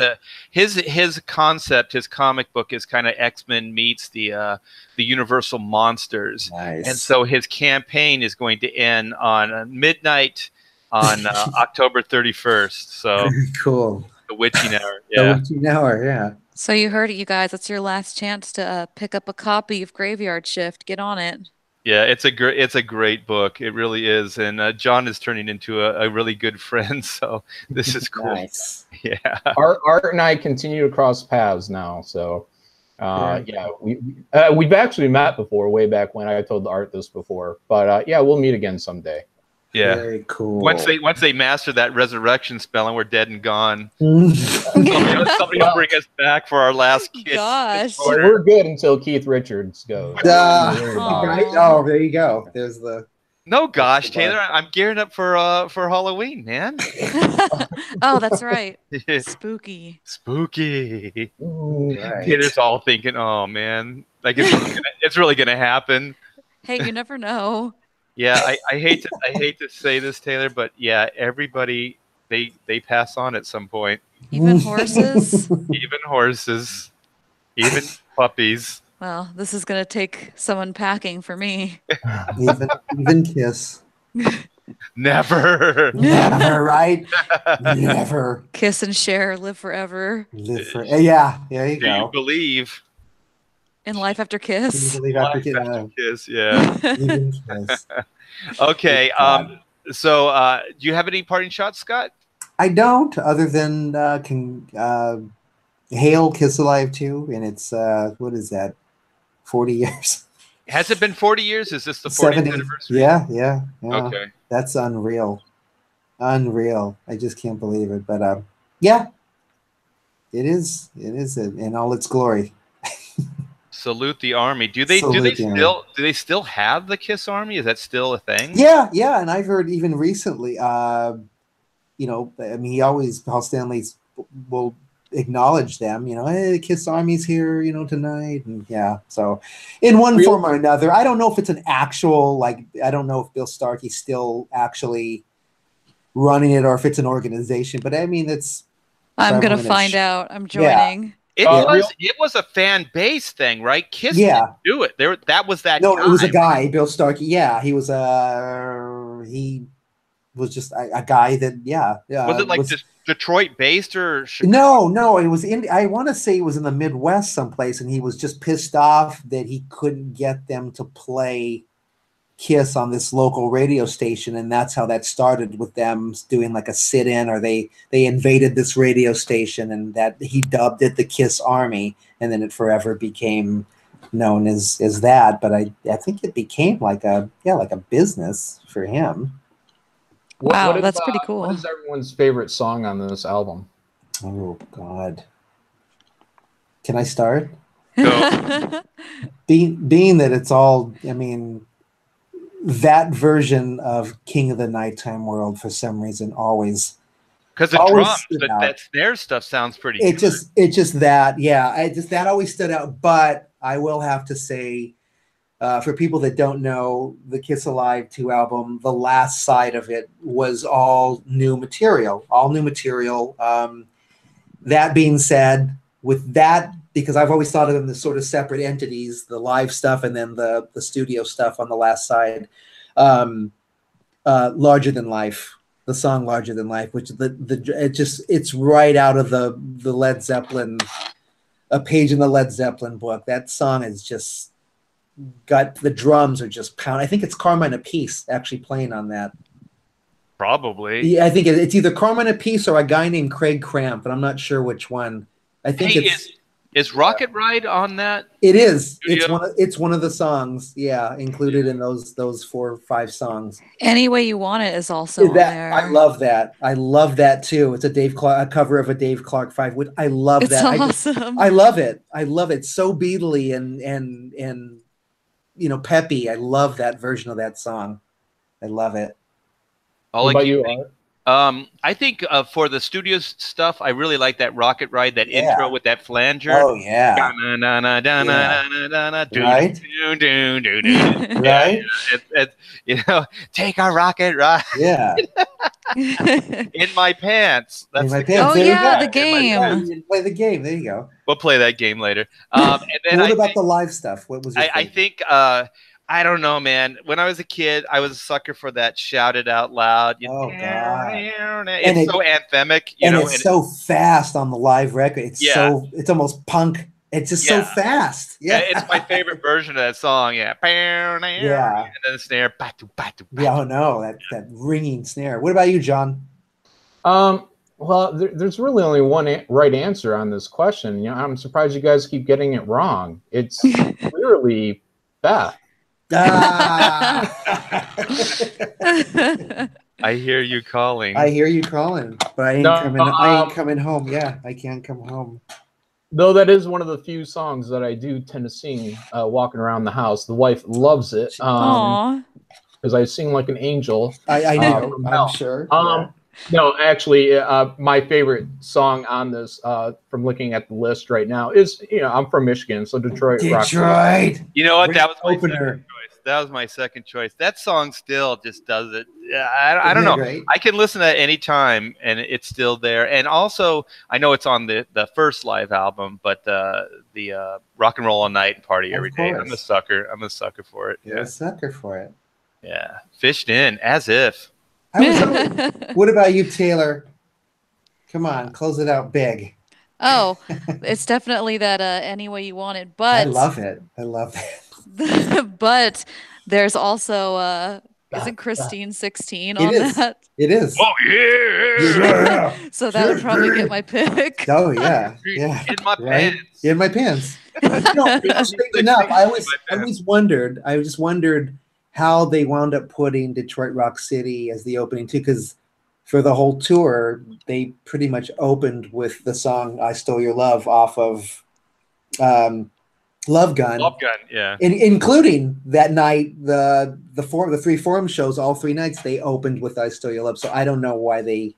concept, his comic book is kind of X-Men meets the Universal monsters. Nice. And so his campaign is going to end on midnight on October 31st. So very cool. The witching hour. Yeah. The witching hour. Yeah. So you heard it, you guys. That's your last chance to pick up a copy of Graveyard Shift. Get on it. Yeah, it's a great book. It really is, and John is turning into a really good friend. So this is cool. Nice. Yeah. Art and I continue to cross paths now. So we've actually met before, way back when. I told Art this before, but we'll meet again someday. Yeah. Very cool. Once they master that resurrection spell and we're dead and gone, somebody will bring us back for our last kiss. Gosh. We're good until Keith Richards goes. Right? Oh, there you go. There's the. No, gosh, Taylor, I'm gearing up for Halloween, man. Oh, that's right. Spooky. Spooky. Right. Taylor's all thinking, oh man, like it's really gonna happen. Hey, you never know. Yeah, I hate to say this, Taylor, but yeah, everybody they pass on at some point. Even horses. Even horses. Even puppies. Well, this is gonna take some unpacking for me. even Kiss. Never. Never, right? Never. Kiss and share, live forever. Live for yeah. There you go. Do you believe? In life after Kiss. Kiss, yeah. Even Kiss. Okay. So, do you have any parting shots, Scott? I don't, other than Hail Kiss Alive 2, and it's what is that? 40 years. Has it been 40 years? Is this the 40th anniversary? Yeah. Okay. That's unreal. Unreal. I just can't believe it. But yeah. It is in all its glory. Salute the Army. Do they still have the Kiss Army? Is that still a thing? Yeah, and I've heard even recently, I mean, Paul Stanley will acknowledge them, hey, the Kiss Army's here, tonight, and yeah. So, in one form or another, I don't know if it's an actual I don't know if Bill Starkey's still actually running it or if it's an organization, but I mean, I'm gonna find out. I'm joining. Yeah. It was a fan base thing, right? Kiss didn't do it. That was that. No, guy. It was a guy, Bill Starkey. Yeah, he was just a guy that Was it like Detroit based or Chicago? No, it was I want to say it was in the Midwest someplace, and he was just pissed off that he couldn't get them to play Kiss on this local radio station, and that's how that started, with them doing like a sit-in, or they invaded this radio station, and that he dubbed it the Kiss Army, and then it forever became known as that. But I think it became like a business for him. Wow, that's pretty cool. What is everyone's favorite song on this album? Oh God, can I start? No. Being that it's all, I mean, that version of King of the Nighttime World, for some reason, always, because the drums, that snare stuff sounds pretty good. Just that, yeah. That always stood out. But I will have to say, for people that don't know, the Kiss Alive 2 album, the last side of it was all new material. That being said, with that, because I've always thought of them as sort of separate entities, the live stuff and then the studio stuff on the last side. Larger Than Life, the song Larger Than Life, which it's right out of the Led Zeppelin, a page in the Led Zeppelin book. That song is just got, the drums are just pound. I think it's Carmine Appice actually playing on that. Probably. Yeah, I think it's either Carmine Appice or a guy named Craig Cramp, but I'm not sure which one. I think Is Rocket Ride on that? It is. Studio? It's one of the songs. Yeah, included in those 4 or 5 songs. Any Way You Want It is also on there. I love that. I love that too. It's a cover of a Dave Clark 5. I love It's that. awesome. I love it. I love it. So Beatley and peppy. I love that version of that song. I love it. What about you, Art? I think for the studio stuff, I really like that Rocket Ride, that intro with that flanger. Oh yeah. Right. Right. Take a rocket ride. Yeah. In my pants. That's in my pants. Oh yeah, the game. Play the game. There you go. We'll play that game later. And then what about the live stuff? What was your I think I don't know, man. When I was a kid, I was a sucker for that Shout It Out Loud. Oh, God. It's so anthemic. It's so fast on the live record. It's almost punk. It's just so fast. Yeah. It's my favorite version of that song. Yeah. Yeah. And then the snare. Yeah, oh no, that ringing snare. What about you, John? Well, there's really only one right answer on this question. I'm surprised you guys keep getting it wrong. It's clearly Beth. I hear you calling. I hear you calling, but I ain't coming home. Yeah, I can't come home. Though that is one of the few songs that I do tend to sing walking around the house. The wife loves it because I sing like an angel. I know. I'm sure. No, actually, my favorite song on this, from looking at the list right now, is I'm from Michigan, so Detroit. You know what? That was my opener. Second choice. That was my second choice. That song still just does it. I don't know. Great? I can listen to it any time, and it's still there. And also, I know it's on the first live album, but the Rock and Roll All Night and Party Every Day. I'm a sucker. I'm a sucker for it. You're a sucker for it. Yeah, fished in as if. What about you, Taylor? Come on, close it out big. Oh, it's definitely that Any Way You Want It, but I love it. I love it. But there's also isn't Christine 16 on that? It is. Oh yeah. So that would probably get my pick. Oh yeah. Yeah. In my pants. In my pants. Enough. I just wondered how they wound up putting Detroit Rock City as the opening too, because for the whole tour, they pretty much opened with the song "I Stole Your Love" off of Love Gun. Love Gun, yeah. Including that night, the 3 Forum shows, all 3 nights they opened with "I Stole Your Love." So I don't know why they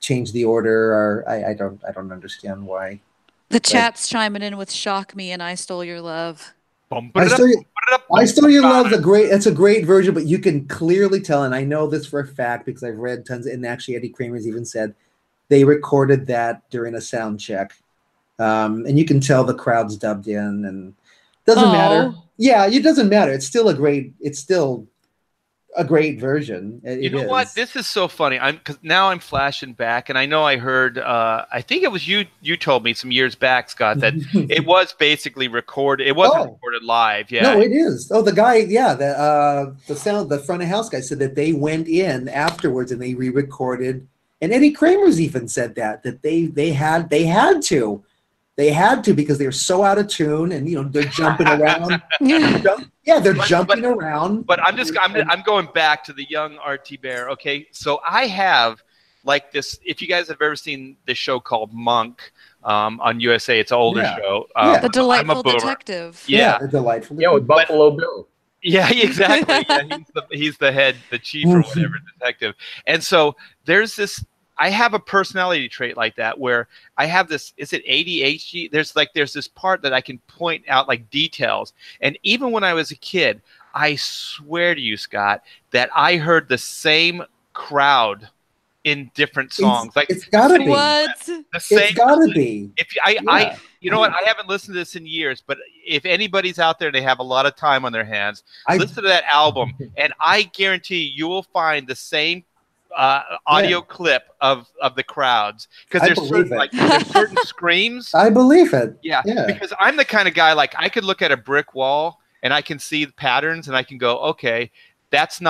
changed the order, or I don't understand why. The chat's chiming in with "Shock Me" and "I Stole Your Love." I Stole Your Love. It's a great version, but you can clearly tell, and I know this for a fact because I've read tons. And actually, Eddie Kramer's even said they recorded that during a sound check, and you can tell the crowd's dubbed in, and doesn't matter. Yeah, it doesn't matter. It's still a great version. You know what? This is so funny. Because now I'm flashing back, and I know I heard. I think it was you. You told me some years back, Scott, that it was basically recorded. It wasn't recorded live. Yeah. No, it is. Oh, the guy. Yeah, the front of house guy said that they went in afterwards and they re-recorded. And Eddie Kramer's even said that they had to. They had to because they're so out of tune, and they're jumping around. They're jumping around. But I'm going back to the young RT Bear. Okay, so I have like this. If you guys have ever seen this show called Monk on USA, it's an older show. The Delightful Detective. Yeah, the Delightful. Yeah, with Buffalo Bill. Yeah, exactly. Yeah, he's the head, the chief or whatever detective. And so there's this. I have a personality trait like that where I have this, is it ADHD? There's this part that I can point out like details. And even when I was a kid, I swear to you, Scott, that I heard the same crowd in different songs. It's gotta be. What? It's gotta be. You know what? I haven't listened to this in years, but if anybody's out there and they have a lot of time on their hands, listen to that album, and I guarantee you will find the same audio clip of the crowds, because there's certain screams. I believe it. Yeah, because I'm the kind of guy, like, I could look at a brick wall and I can see the patterns and I can go, okay, that's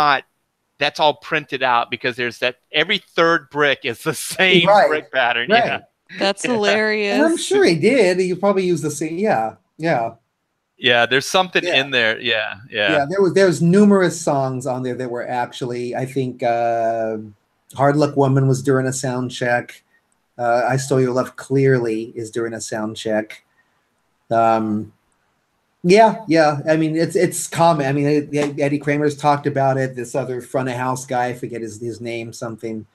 all printed out, because there's that every third brick is the same brick pattern. Right. Yeah. That's hilarious. And I'm sure he did. You probably used the same. Yeah, yeah. Yeah, there's something Yeah. in there. Yeah, yeah. Yeah, there's numerous songs on there that were actually, I think, Hard Luck Woman was during a sound check. I Stole Your Love clearly is during a sound check. Yeah, yeah. I mean, it's common. I mean, Eddie Kramer's talked about it. This other front of house guy, I forget his name, something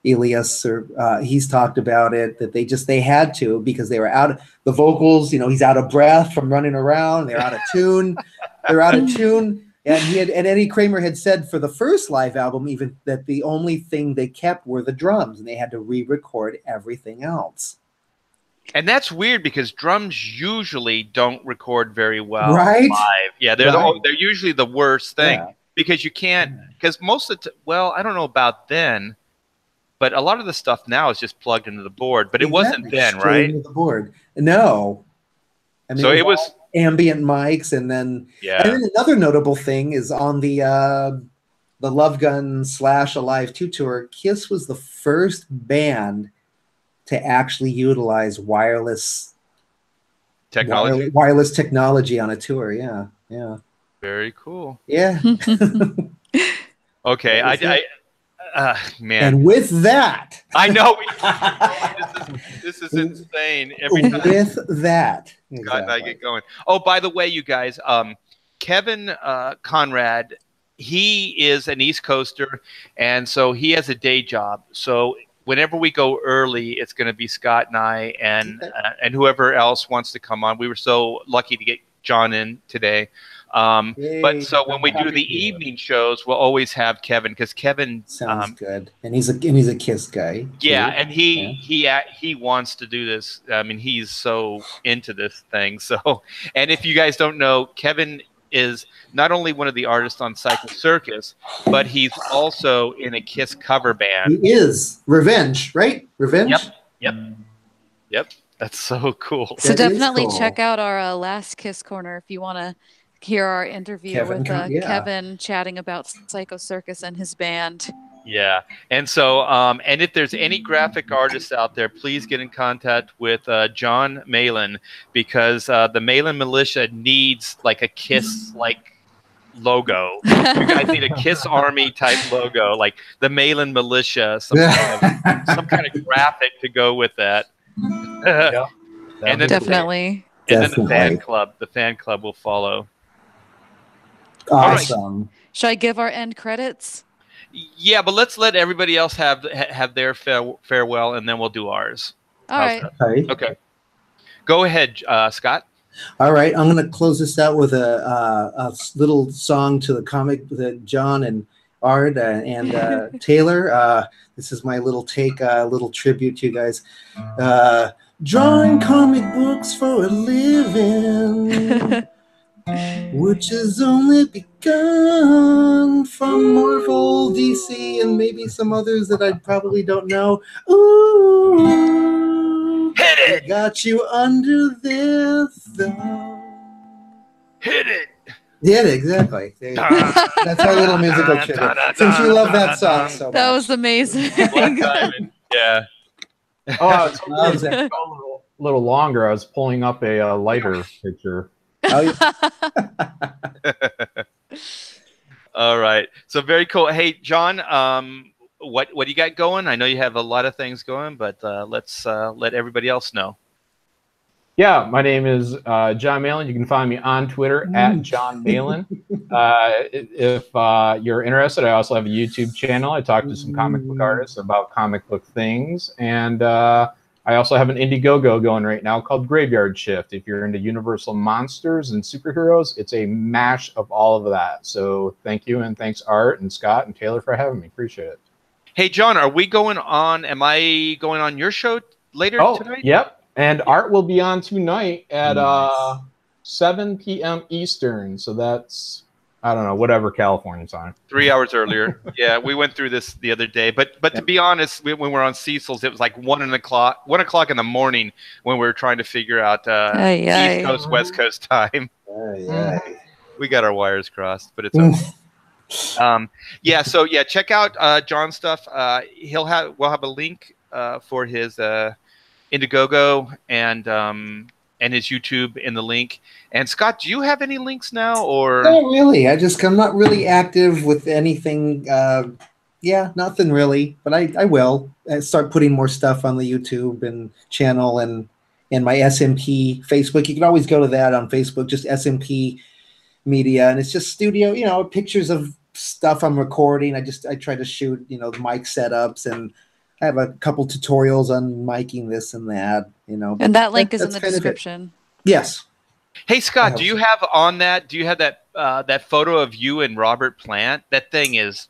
Elias, or he's talked about it, that they had to, because they were out of the vocals. You know, he's out of breath from running around. They're out of tune. They're out of tune. And Eddie Kramer had said for the first live album even that the only thing they kept were the drums, and they had to re-record everything else. And that's weird because drums usually don't record very well Right? live. Yeah, they're usually the worst thing, because you can't, because most of the well, I don't know about then, but a lot of the stuff now is just plugged into the board. But it wasn't then, straight right? into the board. No. I mean, So it was ambient mics, and then another notable thing is on the Love Gun / Alive 2 tour, Kiss was the first band to actually utilize wireless technology on a tour. Yeah, yeah. Very cool. Yeah. Okay, man. And with that, I know this is insane. Every time with that, God and I get going. Oh, by the way, you guys, Kevin Conrad, he is an East Coaster, and so he has a day job. So whenever we go early, it's going to be Scott and I, and whoever else wants to come on. We were so lucky to get John in today. But so when we do the evening shows, we'll always have Kevin, because Kevin sounds good, and he's a Kiss guy. Yeah, and he wants to do this. I mean, he's so into this thing. So, and if you guys don't know, Kevin is not only one of the artists on Psycho Circus, but he's also in a Kiss cover band. He is Revenge, right? Revenge. Yep. That's so cool. So definitely check out our last Kiss Corner if you want to hear our interview with Kevin chatting about Psycho Circus and his band. Yeah. And so, and if there's any graphic artists out there, please get in contact with Jon Malin, because the Malin Militia needs like a Kiss logo. You guys need a Kiss Army type logo, like the Malin Militia, some kind of graphic to go with that. And then definitely. And then the fan club will follow. Awesome. Right. Should I give our end credits? Yeah, but let's let everybody else have their farewell, and then we'll do ours. All right. Okay. Go ahead, Scott. All right. I'm going to close this out with a little song to the comic that John and Art and Taylor. This is my little little tribute to you guys. Drawing comic books for a living, which has only begun, from Marvel, DC, and maybe some others that I probably don't know. Ooh, hit it! Got you under their thumb. Hit it! Yeah, exactly. That's our little musical tribute. Since you love that song so much. That was amazing. Yeah. Oh, it's a little longer. I was pulling up a lighter picture. Oh, yeah. All right. So very cool. Hey, John, what do you got going? I know you have a lot of things going, but let's let everybody else know. Yeah, my name is Jon Malin. You can find me on Twitter at Jon Malin. If you're interested, I also have a YouTube channel. I talk to some comic book artists about comic book things. And I also have an Indiegogo going right now called Graveyard Shift. If you're into Universal monsters and superheroes, it's a mash of all of that. So thank you, and thanks Art and Scott and Taylor for having me. Appreciate it. Hey, John, am I going on your show later tonight? Yep. And Art will be on tonight at 7 p.m. Eastern. So that's, I don't know, whatever California time. 3 hours earlier. Yeah, we went through this the other day. But to be honest, when we were on Cecil's, it was like 1 o'clock in the morning when we were trying to figure out East Coast, West Coast time. We got our wires crossed, but it's okay. So check out John's stuff. We'll have a link for his Indiegogo and his YouTube in the link. And Scott, do you have any links now, or Not really? I'm not really active with anything. Yeah, nothing really. But I will start putting more stuff on the YouTube and channel and my SMP Facebook. You can always go to that on Facebook, just SMP Media, and it's just studio. Pictures of stuff I'm recording. I try to shoot the mic setups, and I have a couple tutorials on miking this and that. And that link is in that's the kind of it. description. Yes. Hey Scott, do you have on that? Do you have that photo of you and Robert Plant? That thing is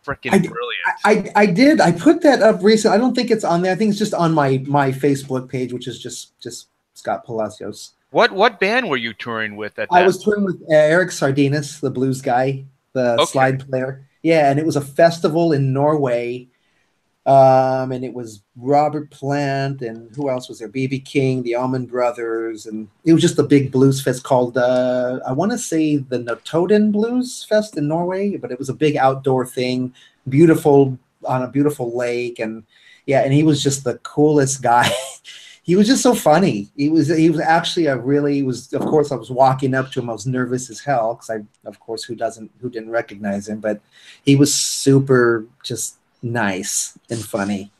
freaking brilliant. I did. I put that up recently. I don't think it's on there. I think it's just on my Facebook page, which is just Scott Palacios. What band were you touring with at that? I was touring with Eric Sardinas, the blues guy, the slide player. Yeah, and it was a festival in Norway. And it was Robert Plant and who else was there? B.B. King, the Allman Brothers, and it was just a big blues fest called I want to say the Notodden Blues Fest in Norway, but it was a big outdoor thing, beautiful on a beautiful lake, and and he was just the coolest guy. He was just so funny. He was actually of course I was walking up to him. I was nervous as hell because who didn't recognize him, but he was super just nice and funny.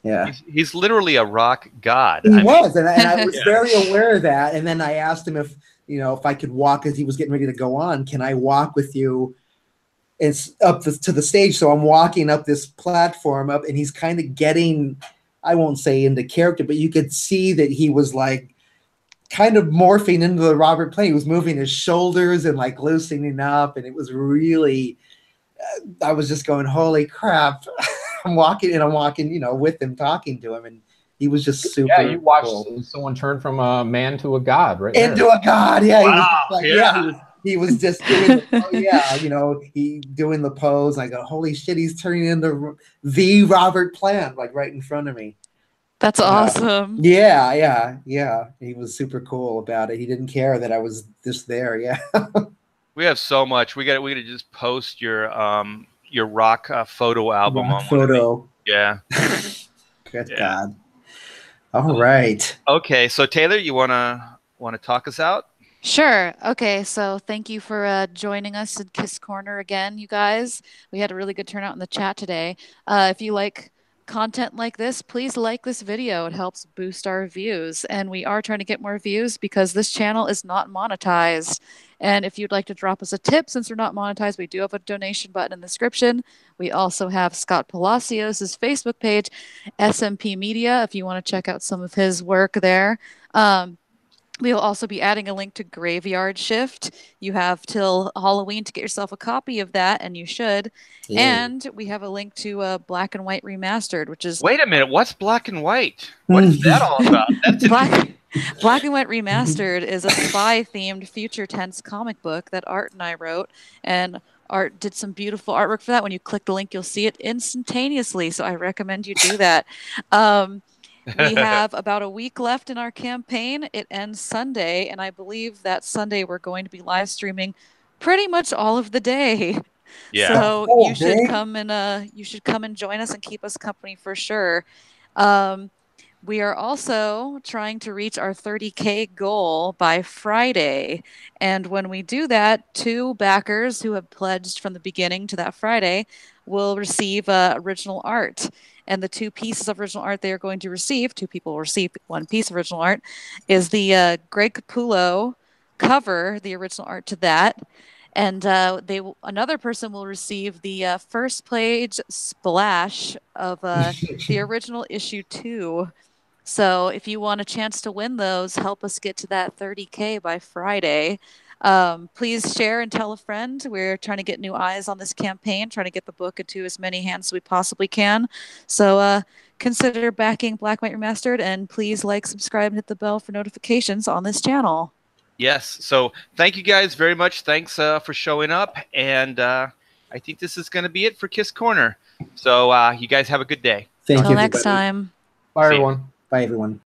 Yeah, he's literally a rock god. He was, and I was very aware of that. And then I asked him if I could walk as he was getting ready to go on. Can I walk with you? It's up to the stage. So I'm walking up this platform and he's kind of getting, I won't say into character, but you could see that he was like kind of morphing into the Robert Plant. He was moving his shoulders and like loosening up, and it was really. I was just going, holy crap. I'm walking, with him, talking to him, and he was just super. Yeah, you watched cool. Someone turn from a man to a god, right? Into a god, yeah. Wow, he was just doing he doing the pose. I go, holy shit, he's turning into the Robert Plant, like right in front of me. That's awesome. Yeah. He was super cool about it. He didn't care that I was just there. Yeah. We have so much. We got to just post your rock photo album rock on photo. Yeah. Good God. All right. Okay, so Taylor, you wanna talk us out? Sure. Okay, so thank you for joining us in Kiss Corner again, you guys. We had a really good turnout in the chat today. If you like content like this, please like this video. It helps boost our views, and we are trying to get more views because this channel is not monetized. And if you'd like to drop us a tip, since we're not monetized, we do have a donation button in the description. We also have Scott Palacios' Facebook page, SMP Media, if you want to check out some of his work there. We'll also be adding a link to Graveyard Shift. You have till Halloween to get yourself a copy of that, and you should. Yeah. And we have a link to Black and White Remastered, which is... Wait a minute, what's Black and White? What is that all about? That's Black and White Remastered is a spy-themed future tense comic book that Art and I wrote, and Art did some beautiful artwork for that. When you click the link, you'll see it instantaneously, so I recommend you do that. We have about a week left in our campaign. It ends Sunday, and I believe that Sunday we're going to be live streaming pretty much all of the day. Yeah. So you should come and join us and keep us company for sure. We are also trying to reach our 30K goal by Friday. And when we do that, 2 backers who have pledged from the beginning to that Friday will receive original art. And the 2 pieces of original art they are going to receive, 2 people will receive 1 piece of original art, is the Greg Capullo cover, the original art to that. And another person will receive the first page splash of the original issue 2. So if you want a chance to win those, help us get to that 30K by Friday. Please share and tell a friend. We're trying to get new eyes on this campaign, trying to get the book into as many hands as we possibly can. So consider backing Black White Remastered, and please like, subscribe, and hit the bell for notifications on this channel. Yes. So thank you guys very much. Thanks for showing up. And I think this is going to be it for Kiss Corner. So you guys have a good day. Thank you. Until next time. Bye, everyone. Bye, everyone.